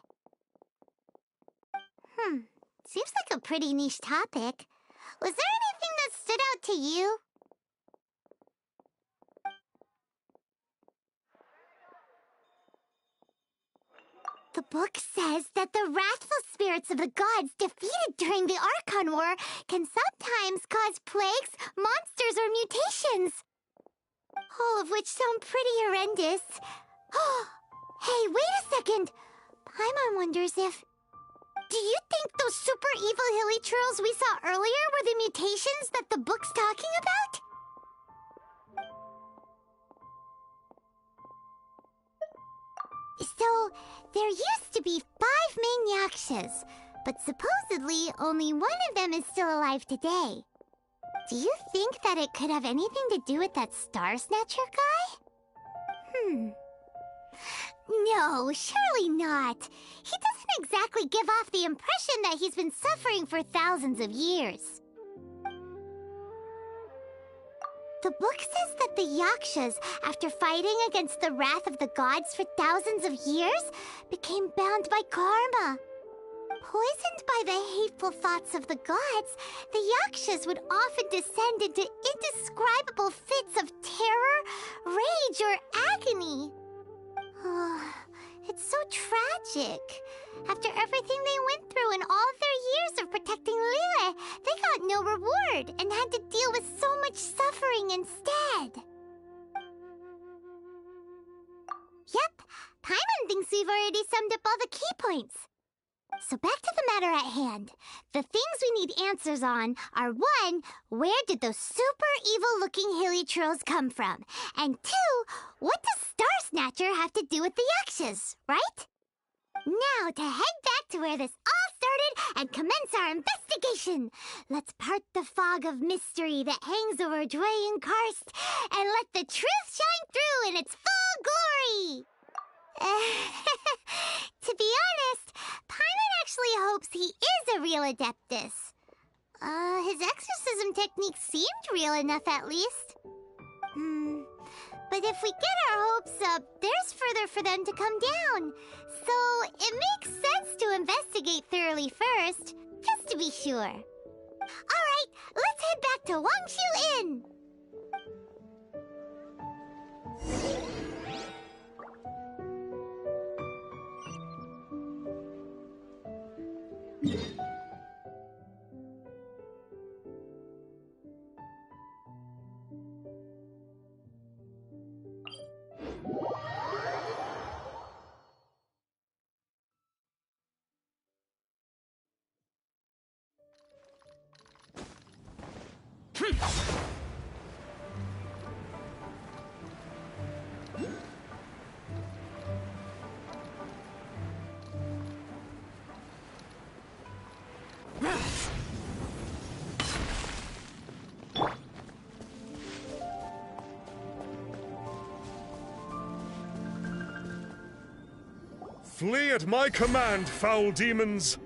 Seems like a pretty niche topic. Was there anything that stood out to you? The book says that the wrathful spirits of the gods defeated during the Archon War can sometimes cause plagues, monsters, or mutations. All of which sound pretty horrendous. Hey, wait a second! Paimon wonders if... Do you think those super evil hilly churls we saw earlier were the mutations that the book's talking about? So, there used to be 5 main yakshas, but supposedly only one of them is still alive today. Do you think that it could have anything to do with that Star Snatcher guy? No, surely not. He doesn't exactly give off the impression that he's been suffering for thousands of years. The book says that the Yakshas, after fighting against the wrath of the gods for thousands of years, became bound by karma. Poisoned by the hateful thoughts of the gods, the Yakshas would often descend into indescribable fits of terror, rage, or agony. It's so tragic. After everything they went through and all of their years of protecting Liyue, they got no reward and had to deal with so much suffering instead. Yep, Paimon thinks we've already summed up all the key points. So back to the matter at hand. The things we need answers on are 1, where did those super evil-looking hilly trolls come from? And 2, what does Star Snatcher have to do with the Yakshas, right? Now to head back to where this all started and commence our investigation. Let's part the fog of mystery that hangs over Dwayne Karst and let the truth shine through in its full glory. To be honest, Paimon actually hopes he is a real Adeptus. His exorcism technique seemed real enough at least. But if we get our hopes up, there's further for them to come down. So it makes sense to investigate thoroughly first, just to be sure. Alright, let's head back to Wangshu Inn! Flee at my command, foul demons!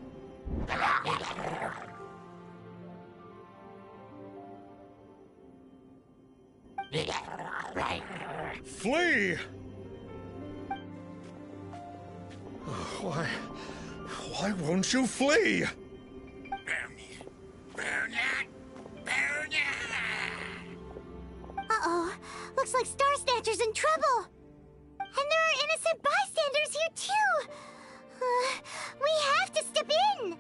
Flee! Why won't you flee? Uh-oh, looks like Star Snatcher's in trouble. And there are innocent bystanders here too! We have to step in!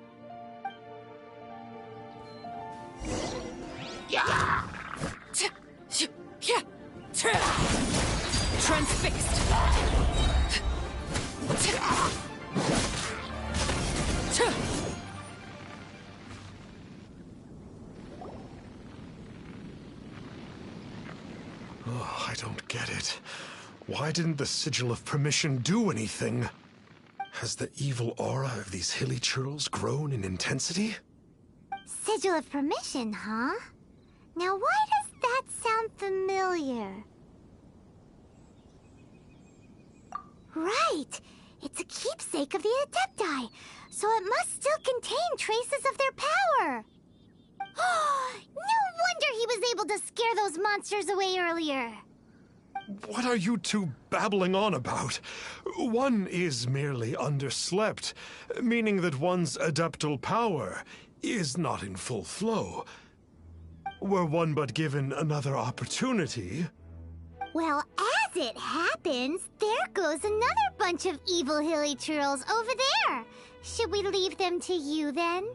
Transfixed! Oh, I don't get it. Why didn't the Sigil of Permission do anything? Has the evil aura of these hilly churls grown in intensity? Sigil of Permission, huh? Now why does that sound familiar? Right! It's a keepsake of the Adepti, so it must still contain traces of their power! No wonder he was able to scare those monsters away earlier! What are you two babbling on about? One is merely underslept, meaning that one's adeptal power is not in full flow. Were one but given another opportunity... Well, as it happens, there goes another bunch of evil hilly churls over there. Should we leave them to you, then?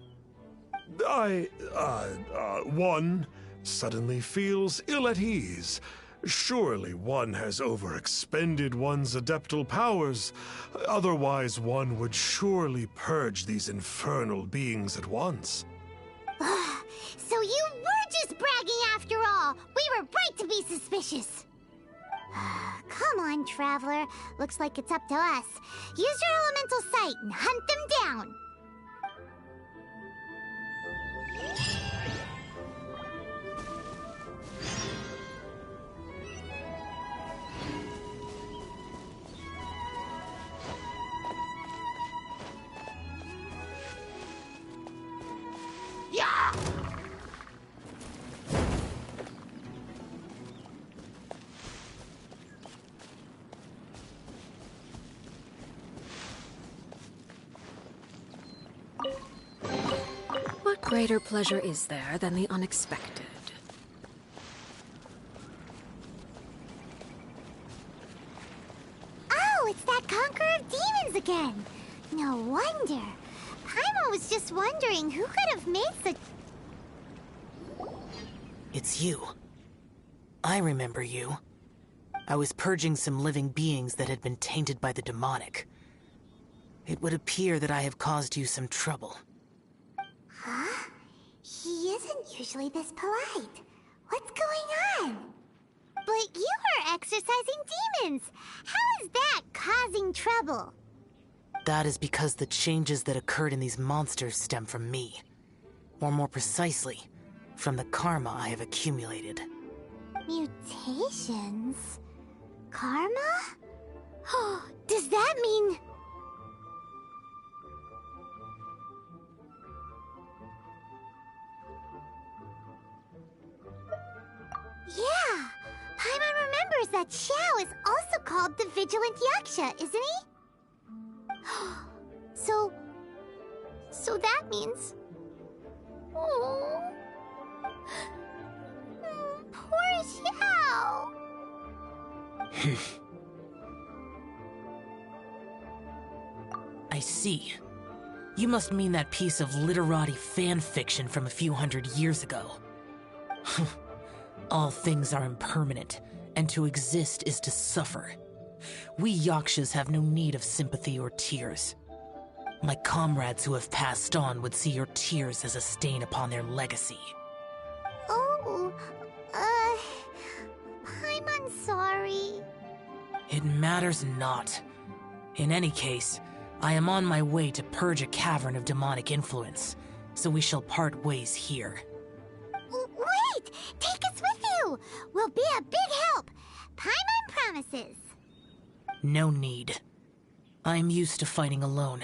One suddenly feels ill at ease, Surely one has overexpended one's adeptal powers. Otherwise, one would surely purge these infernal beings at once. So you were just bragging after all! We were right to be suspicious! Come on, Traveler. Looks like it's up to us. Use your elemental sight and hunt them down! Yeah! What greater pleasure is there than the unexpected? Oh, it's that Conqueror of Demons again! No wonder. Paimon was just wondering who could have made such... It's you. I remember you. I was purging some living beings that had been tainted by the demonic. It would appear that I have caused you some trouble. Huh? He isn't usually this polite. What's going on? But you are exorcising demons! How is that causing trouble? That is because the changes that occurred in these monsters stem from me. Or more precisely, from the karma I have accumulated. Mutations? Karma? Does that mean... Yeah! Paimon remembers that Xiao is also called the Vigilant Yaksha, isn't he? So that means... Oh... Poor Xiao! I see. You must mean that piece of literati fan fiction from a few hundred years ago. All things are impermanent, and to exist is to suffer. We Yakshas have no need of sympathy or tears. My comrades who have passed on would see your tears as a stain upon their legacy. Oh, I'm sorry. It matters not. In any case, I am on my way to purge a cavern of demonic influence, so we shall part ways here. Wait! Take us with you! We'll be a big help! Paimon promises! No need. I am used to fighting alone.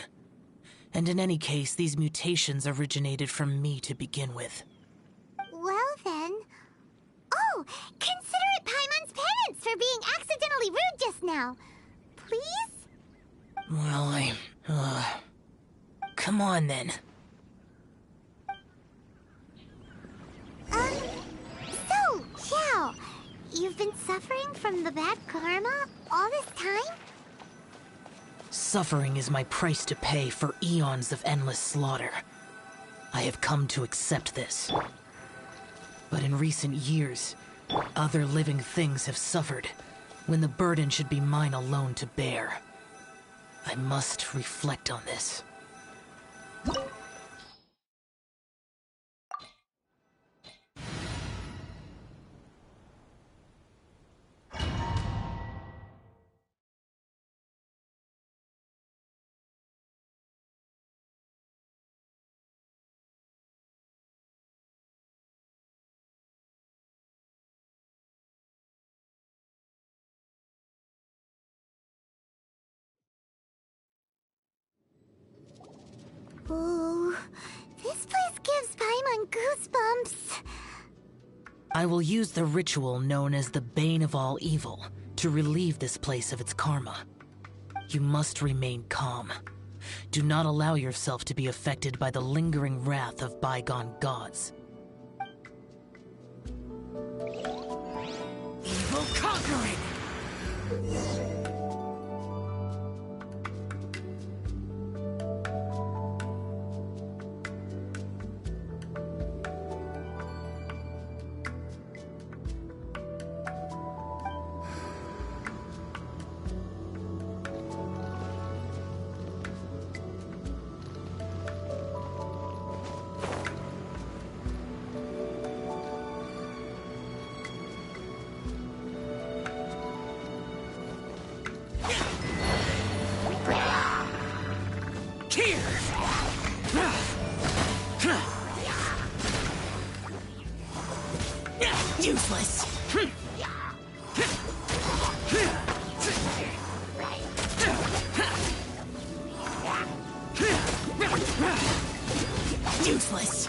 And in any case, these mutations originated from me to begin with. Well then... Oh! Consider it Paimon's penance for being accidentally rude just now. Please? Well, come on then. So, Xiao, you've been suffering from the bad karma all this time? Suffering is my price to pay for eons of endless slaughter. I have come to accept this. But in recent years, other living things have suffered, when the burden should be mine alone to bear. I must reflect on this. Ooh, this place gives Paimon goosebumps. I will use the ritual known as the Bane of All Evil to relieve this place of its karma. You must remain calm. Do not allow yourself to be affected by the lingering wrath of bygone gods. Evil conquering! Worthless!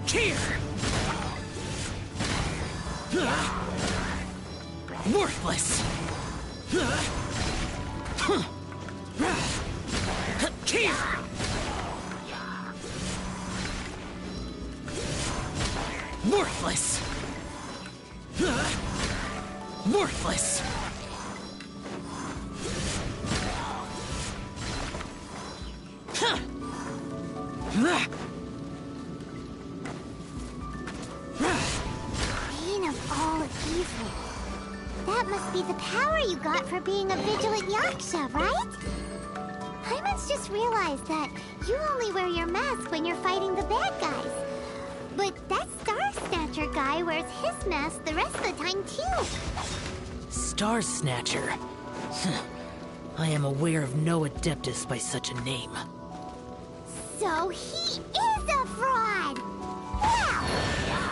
Here! Worthless! Here! Worthless! Worthless! Bane of all evil. That must be the power you got for being a vigilant Yaksha, right? Paimon's just realized that you only wear your mask when you're fighting the bad guys. But that Star Snatcher guy wears his mask the rest of the time, too. Star Snatcher? I am aware of no Adeptus by such a name. So he is a fraud! Well,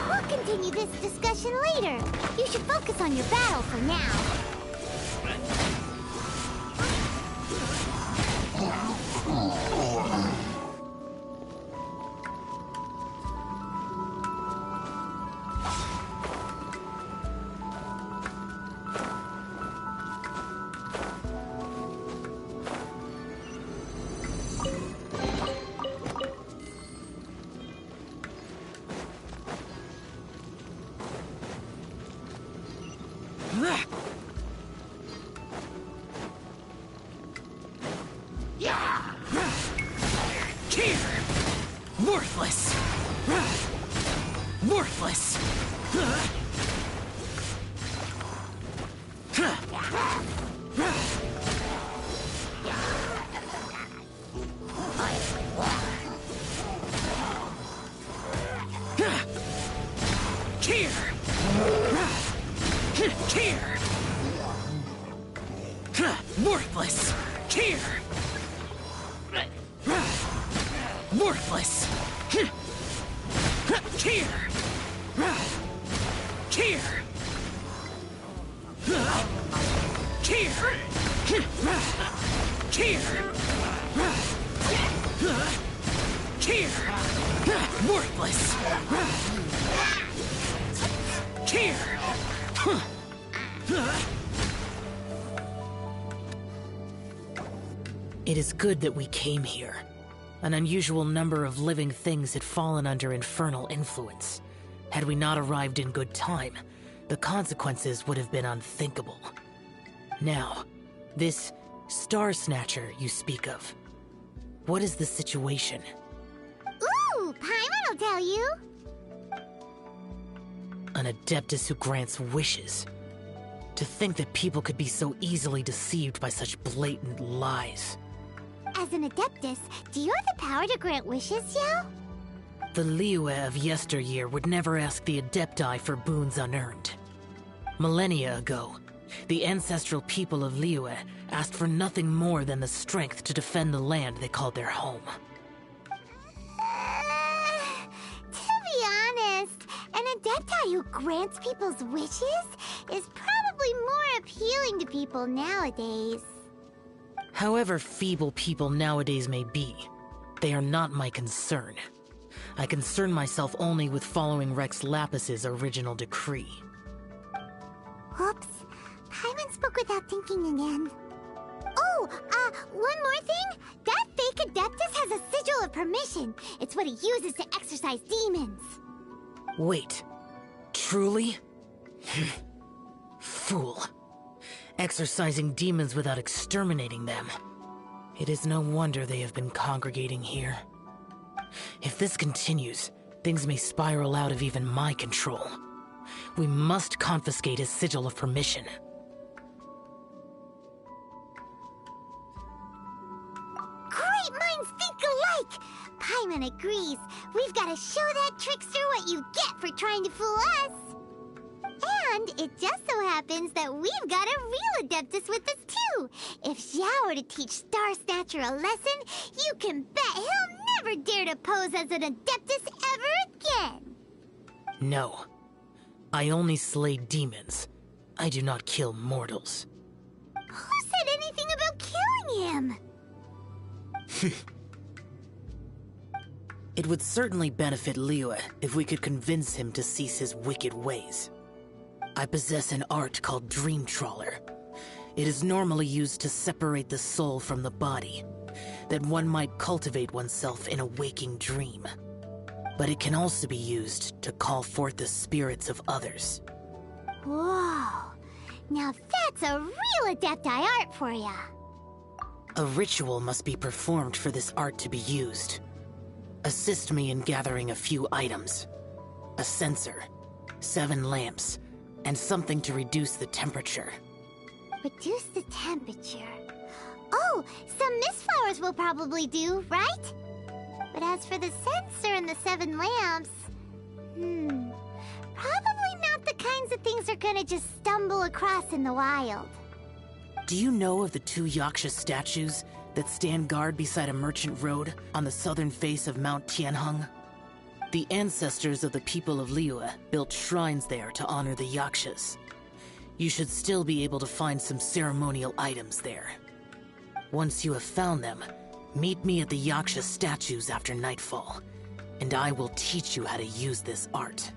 we'll continue this discussion later. You should focus on your battle for now. Worthless! Worthless! Here! Here! Worthless! Here! Worthless! Here! Here! Here! Here! Here! Worthless! Here! It is good that we came here. An unusual number of living things had fallen under infernal influence. Had we not arrived in good time, the consequences would have been unthinkable. Now, this Star Snatcher you speak of, what is the situation? Ooh, Paimon will tell you. An Adeptus who grants wishes. To think that people could be so easily deceived by such blatant lies. As an Adeptus, do you have the power to grant wishes, Yao? The Liyue of yesteryear would never ask the Adepti for boons unearned. Millennia ago, the ancestral people of Liyue asked for nothing more than the strength to defend the land they called their home. To be honest, an Adepti who grants people's wishes is probably more appealing to people nowadays. However feeble people nowadays may be, they are not my concern. I concern myself only with following Rex Lapis's original decree. Oops. Paimon spoke without thinking again. Oh, one more thing? That fake Adeptus has a sigil of permission. It's what he uses to exorcise demons. Wait. Truly? Fool. Exorcising demons without exterminating them. It is no wonder they have been congregating here. If this continues, things may spiral out of even my control. We must confiscate his sigil of permission. Great minds think alike! Paimon agrees. We've got to show that trickster what you get for trying to fool us. And it just so happens that we've got a real Adeptus with us too. If If Xiao were to teach Star Snatcher a lesson, you can bet he'll never dare to pose as an Adeptus ever again! No. I only slay demons. I do not kill mortals. Who said anything about killing him? It would certainly benefit Liyue if we could convince him to cease his wicked ways. I possess an art called Dream Trawler. It is normally used to separate the soul from the body, that one might cultivate oneself in a waking dream. But it can also be used to call forth the spirits of others. Whoa. Now that's a real Adepti art for ya. A ritual must be performed for this art to be used. Assist me in gathering a few items. A censer, 7 lamps, and something to reduce the temperature. Reduce the temperature. Oh, some mist flowers will probably do, right? But as for the censer and the 7 lamps... probably not the kinds of things they're gonna just stumble across in the wild. Do you know of the 2 Yaksha statues that stand guard beside a merchant road on the southern face of Mount Tianheng? The ancestors of the people of Liyue built shrines there to honor the Yakshas. You should still be able to find some ceremonial items there. Once you have found them, meet me at the Yaksha statues after nightfall, and I will teach you how to use this art.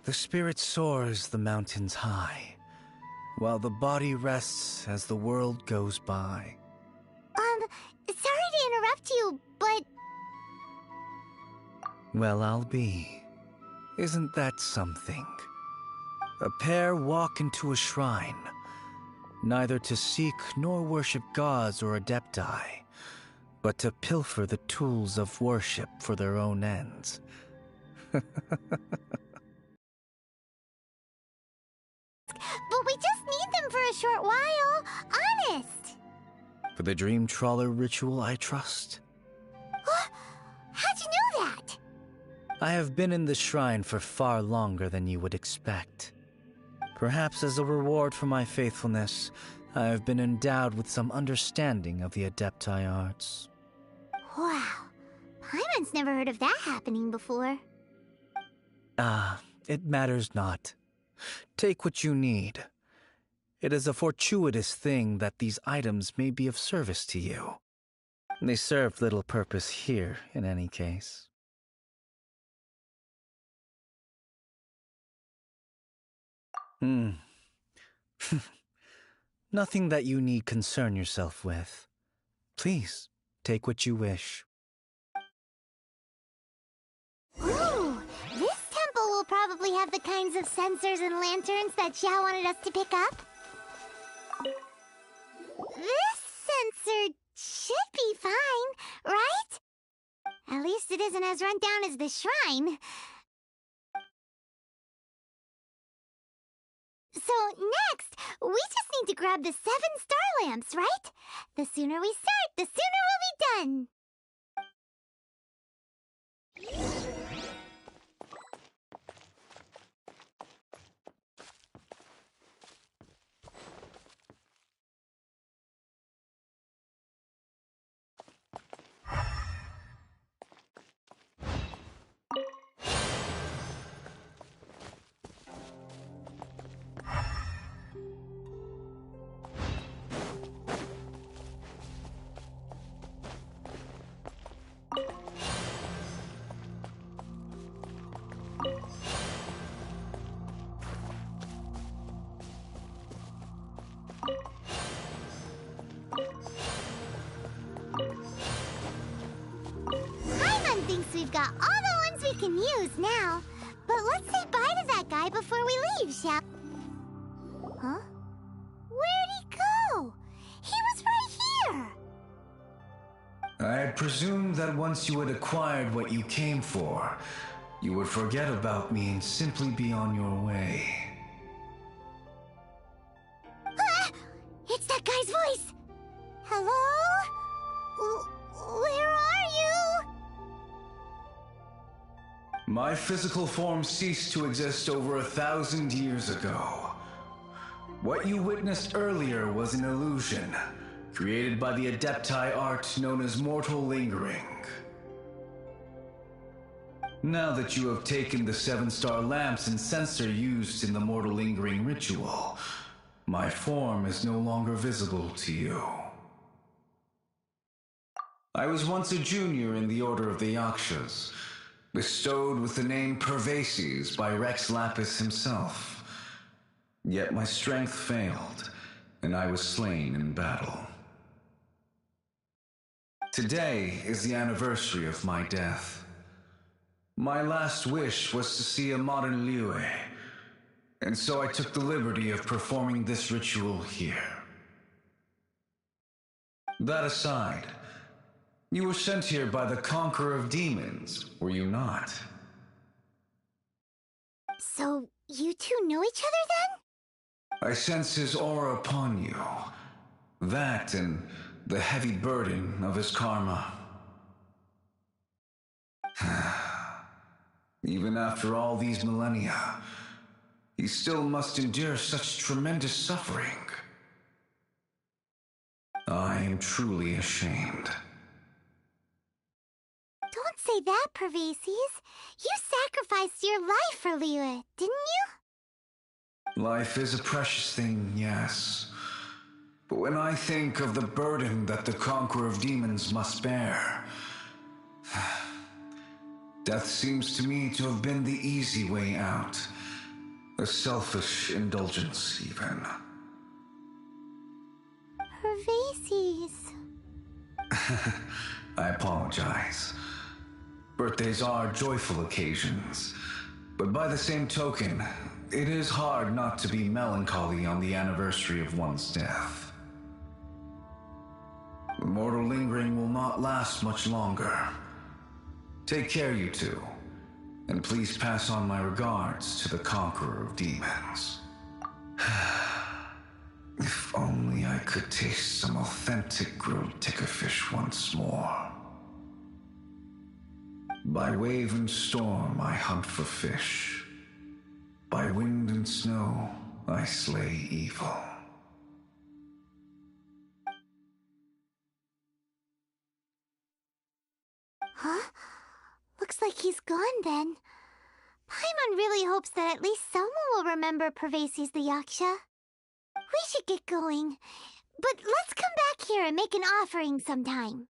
The spirit soars the mountains high, while the body rests as the world goes by. Sorry to interrupt you, but... Well, I'll be. Isn't that something? A pair walk into a shrine, neither to seek nor worship gods or adepti, but to pilfer the tools of worship for their own ends. But we just need them for a short while. Honest. For the Dream Trawler ritual, I trust. How'd you know that? I have been in the shrine for far longer than you would expect. Perhaps as a reward for my faithfulness, I have been endowed with some understanding of the Adepti arts. Wow. Paimon's never heard of that happening before. It matters not. Take what you need. It is a fortuitous thing that these items may be of service to you. They serve little purpose here, in any case. Nothing that you need concern yourself with. Please, take what you wish. Ooh, this temple will probably have the kinds of sensors and lanterns that Xiao wanted us to pick up. This sensor should be fine, right? At least it isn't as run down as the shrine. So next, we just need to grab the 7 star lamps, right? The sooner we start, the sooner we'll be done. We've got all the ones we can use now. But let's say bye to that guy before we leave, shall... Huh? Where'd he go? He was right here! I had presumed that once you had acquired what you came for, you would forget about me and simply be on your way. Ah! It's that guy's voice! Hello? Where are you? My physical form ceased to exist over 1,000 years ago. What you witnessed earlier was an illusion, created by the Adepti art known as mortal lingering. Now that you have taken the 7-star lamps and censer used in the mortal lingering ritual, my form is no longer visible to you. I was once a junior in the Order of the Yakshas, bestowed with the name Pervases by Rex Lapis himself. Yet my strength failed, and I was slain in battle. Today is the anniversary of my death. My last wish was to see a modern Liyue, and so I took the liberty of performing this ritual here. That aside, you were sent here by the Conqueror of Demons, were you not? So, you two know each other then? I sense his aura upon you. That and the heavy burden of his karma. Even after all these millennia, he still must endure such tremendous suffering. I am truly ashamed. Don't say that, Pervases. You sacrificed your life for Liyue, didn't you? Life is a precious thing, yes. But when I think of the burden that the Conqueror of Demons must bear, death seems to me to have been the easy way out. A selfish indulgence, even. Pervases. I apologize. Birthdays are joyful occasions, but by the same token, it is hard not to be melancholy on the anniversary of one's death. The mortal lingering will not last much longer. Take care, you two, and please pass on my regards to the Conqueror of Demons. If only I could taste some authentic grilled tickerfish once more. By wave and storm I hunt for fish. By wind and snow I slay evil. Huh? Looks like he's gone then. Paimon really hopes that at least someone will remember Pervases the Yaksha. We should get going, but let's come back here and make an offering sometime.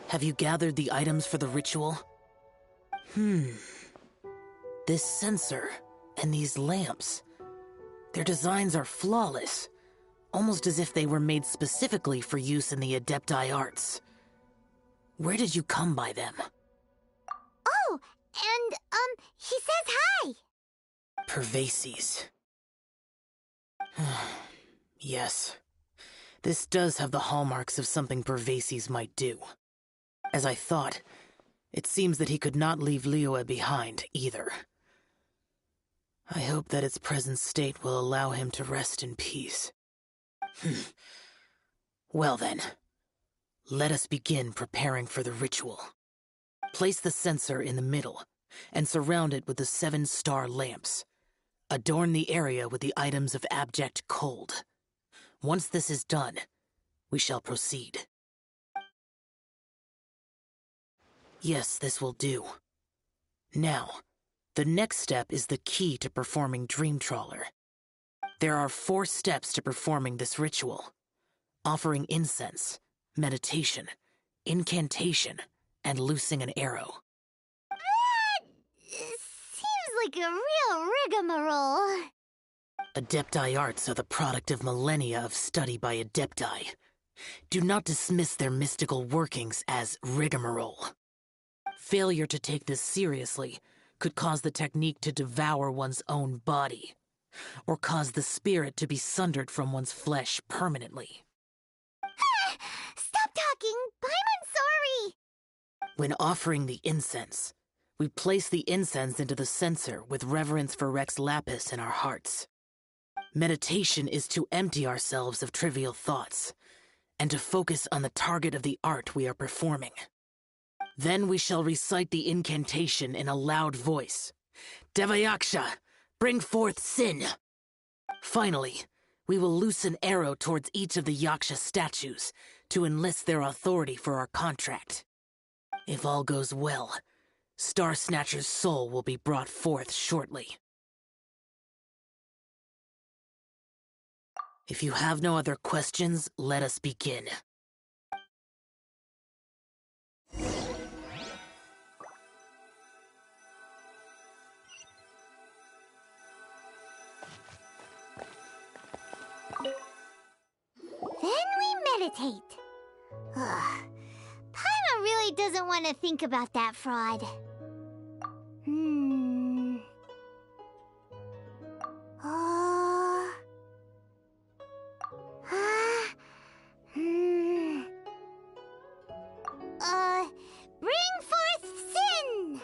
Have you gathered the items for the ritual? This sensor and these lamps. Their designs are flawless, almost as if they were made specifically for use in the Adepti arts. Where did you come by them? Oh, and, he says hi! Pervases. Yes. This does have the hallmarks of something Pervases might do. As I thought, it seems that he could not leave Liyue behind, either. I hope that its present state will allow him to rest in peace. Well then, let us begin preparing for the ritual. Place the censer in the middle, and surround it with the 7-star lamps. Adorn the area with the items of abject cold. Once this is done, we shall proceed. Yes, this will do. Now, the next step is the key to performing Dream Trawler. There are 4 steps to performing this ritual: offering incense, meditation, incantation, and loosing an arrow. Seems like a real rigmarole. Adepti arts are the product of millennia of study by Adepti. Do not dismiss their mystical workings as rigmarole. Failure to take this seriously could cause the technique to devour one's own body, or cause the spirit to be sundered from one's flesh permanently. Stop talking! I'm sorry! When offering the incense, we place the incense into the censer with reverence for Rex Lapis in our hearts. Meditation is to empty ourselves of trivial thoughts, and to focus on the target of the art we are performing. Then we shall recite the incantation in a loud voice. Devayaksha, bring forth sin! Finally, we will loose an arrow towards each of the Yaksha statues to enlist their authority for our contract. If all goes well, Star Snatcher's soul will be brought forth shortly. If you have no other questions, let us begin. Then we meditate. Paimon really doesn't want to think about that fraud. Bring forth sin!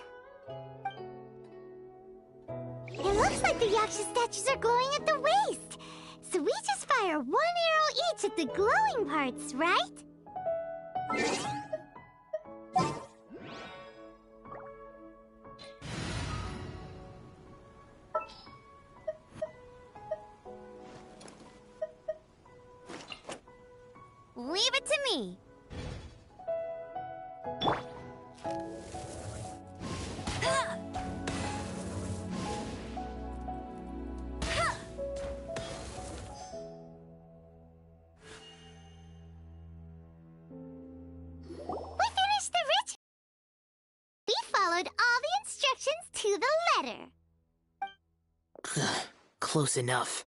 It looks like the Yaksha statues are glowing at the waist. So we just fire 1 arrow each at the glowing parts, right? Leave it to me. To the letter. Close enough.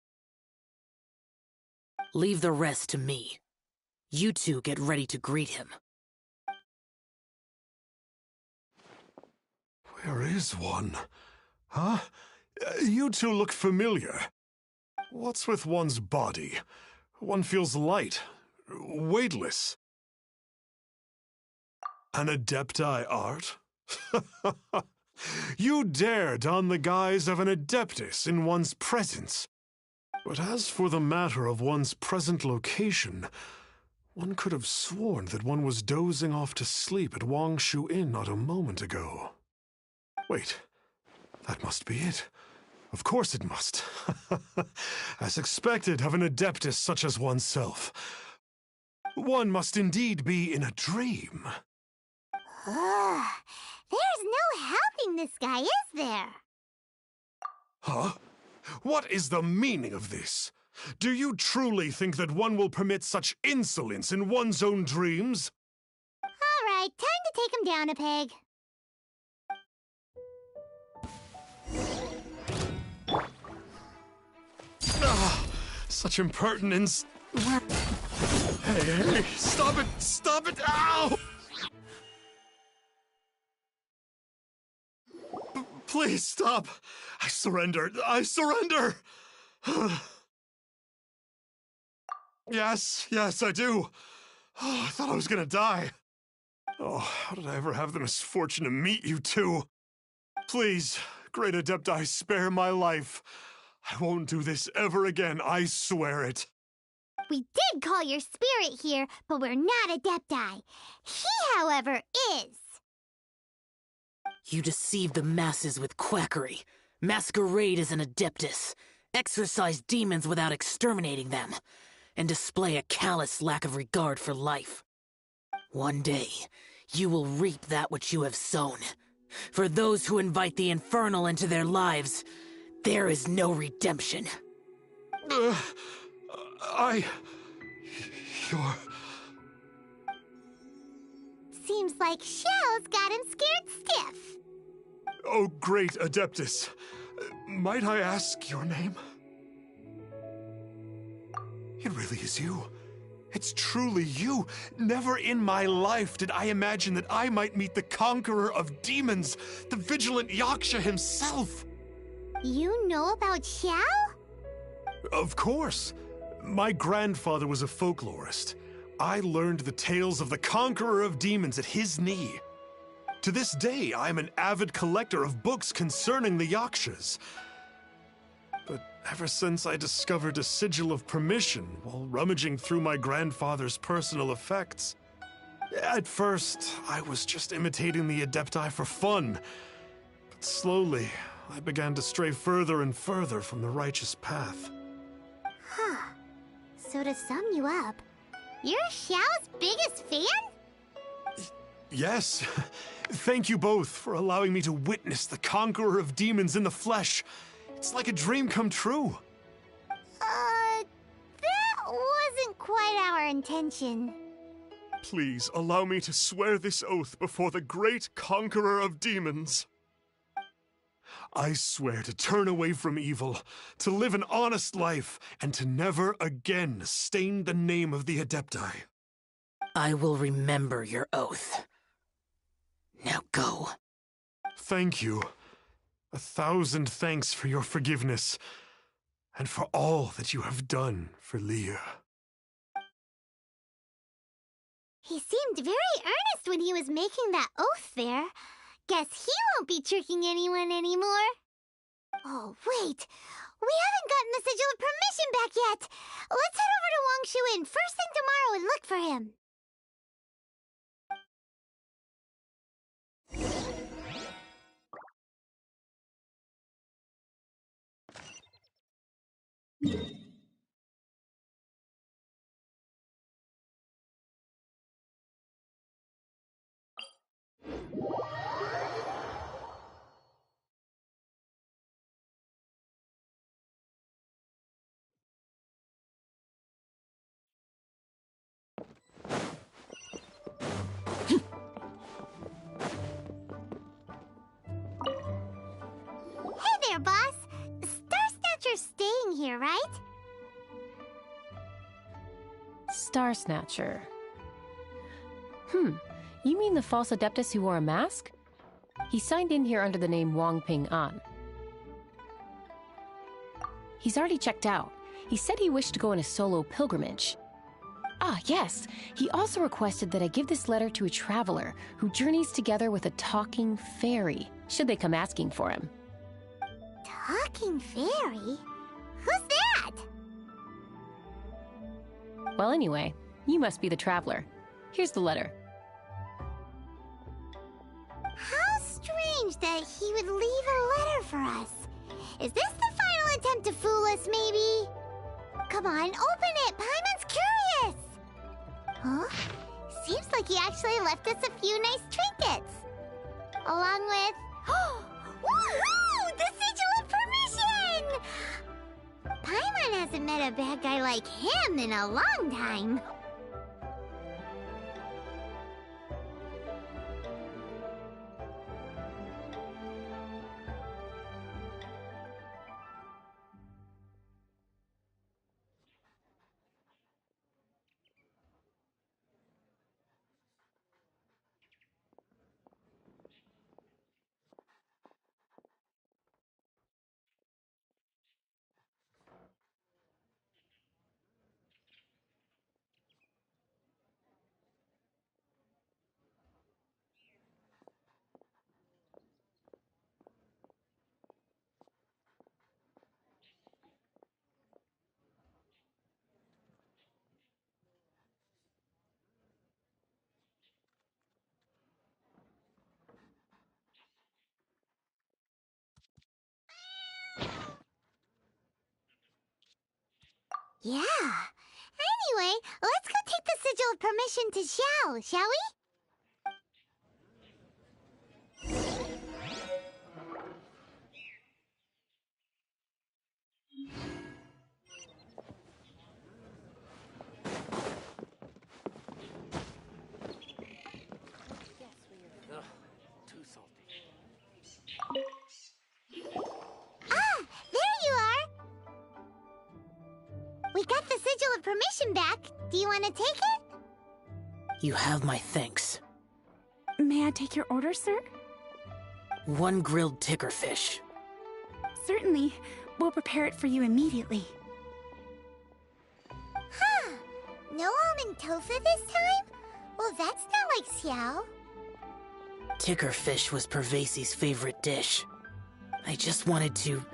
Leave the rest to me. You two get ready to greet him. Where is one? Huh? You two look familiar. What's with one's body? One feels light, weightless. An Adepti art? You dare don the guise of an Adeptus in one's presence. But as for the matter of one's present location, one could have sworn that one was dozing off to sleep at Wangshu Inn not a moment ago. Wait, that must be it. Of course it must. As expected of an Adeptus such as oneself. One must indeed be in a dream. There's no helping this guy, is there? Huh? What is the meaning of this? Do you truly think that one will permit such insolence in one's own dreams? All Alright, time to take him down a peg. Ah, such impertinence. Hey, stop it! Stop it! Ow! Please stop! I surrender! I surrender! Yes, I do. Oh, I thought I was gonna die. Oh, how did I ever have the misfortune to meet you two? Please, Great Adepti, spare my life. I won't do this ever again, I swear it. We did call your spirit here, but we're not Adepti. He, however, is. You deceive the masses with quackery, masquerade as an Adeptus, exorcise demons without exterminating them, and display a callous lack of regard for life. One day, you will reap that which you have sown. For those who invite the infernal into their lives, there is no redemption. You're... Seems like Xiao's got him scared stiff. Oh, great Adeptus. Might I ask your name? It really is you. It's truly you. Never in my life did I imagine that I might meet the conqueror of demons, the vigilant Yaksha himself. You know about Xiao? Of course. My grandfather was a folklorist. I learned the tales of the conqueror of demons at his knee. To this day, I am an avid collector of books concerning the Yakshas. But ever since I discovered a sigil of permission while rummaging through my grandfather's personal effects, at first, I was just imitating the Adepti for fun. But slowly, I began to stray further and further from the righteous path. Huh. So to sum you up, you're Xiao's biggest fan? Yes. Thank you both for allowing me to witness the conqueror of demons in the flesh. It's like a dream come true. That wasn't quite our intention. Please allow me to swear this oath before the great conqueror of demons. I swear to turn away from evil, to live an honest life, and to never again stain the name of the Adepti. I will remember your oath. Now go. Thank you. 1,000 thanks for your forgiveness, and for all that you have done for Leah. He seemed very earnest when he was making that oath there. Guess he won't be tricking anyone anymore. Oh, wait. We haven't gotten the sigil of permission back yet. Let's head over to Wangshu Inn first thing tomorrow and look for him. Hey there, boss. Star Snatcher's staying here, right? Star Snatcher. You mean the false Adeptus who wore a mask? He signed in here under the name Wang Ping An. He's already checked out. He said he wished to go on a solo pilgrimage. Ah, yes. He also requested that I give this letter to a traveler who journeys together with a talking fairy, should they come asking for him. Talking fairy? Who's that? Well, anyway, you must be the traveler. Here's the letter. How strange that he would leave a letter for us. Is this the final attempt to fool us, maybe? Come on, open it! Paimon's curious! Huh? Seems like he actually left us a few nice trinkets. Along with... Woohoo! The sigil of permission! Paimon hasn't met a bad guy like him in a long time. Yeah. Anyway, let's go take the sigil of permission to Xiao, shall we? Ah, there you are! We got the sigil of permission back. Do you want to take it? You have my thanks. May I take your order, sir? 1 grilled ticker fish. Certainly. We'll prepare it for you immediately. Huh. No almond tofu this time? Well, that's not like Xiao. Ticker fish was Pervasi's favorite dish. I just wanted to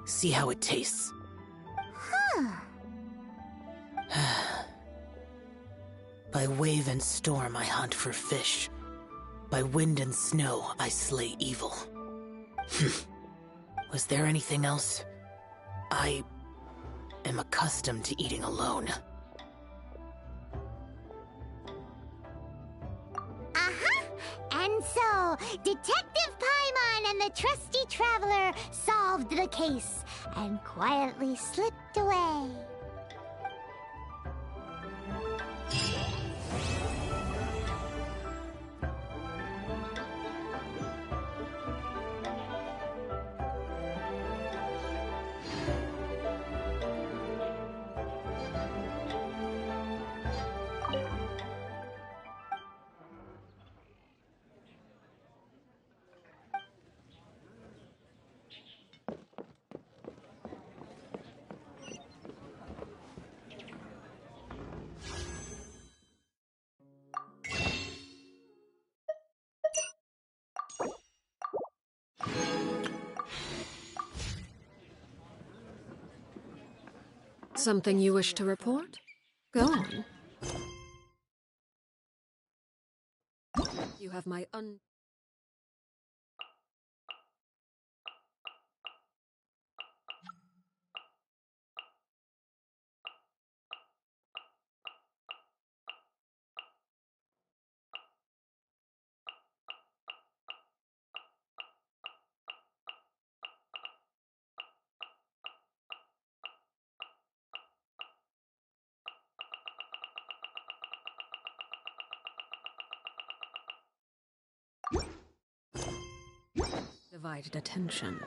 see how it tastes. Huh. By wave and storm I hunt for fish. By wind and snow I slay evil. Was there anything else? I am accustomed to eating alone. And so, Detective Paimon and the trusty traveler solved the case and quietly slipped away. Something you wish to report? Go on. You have my divided attention.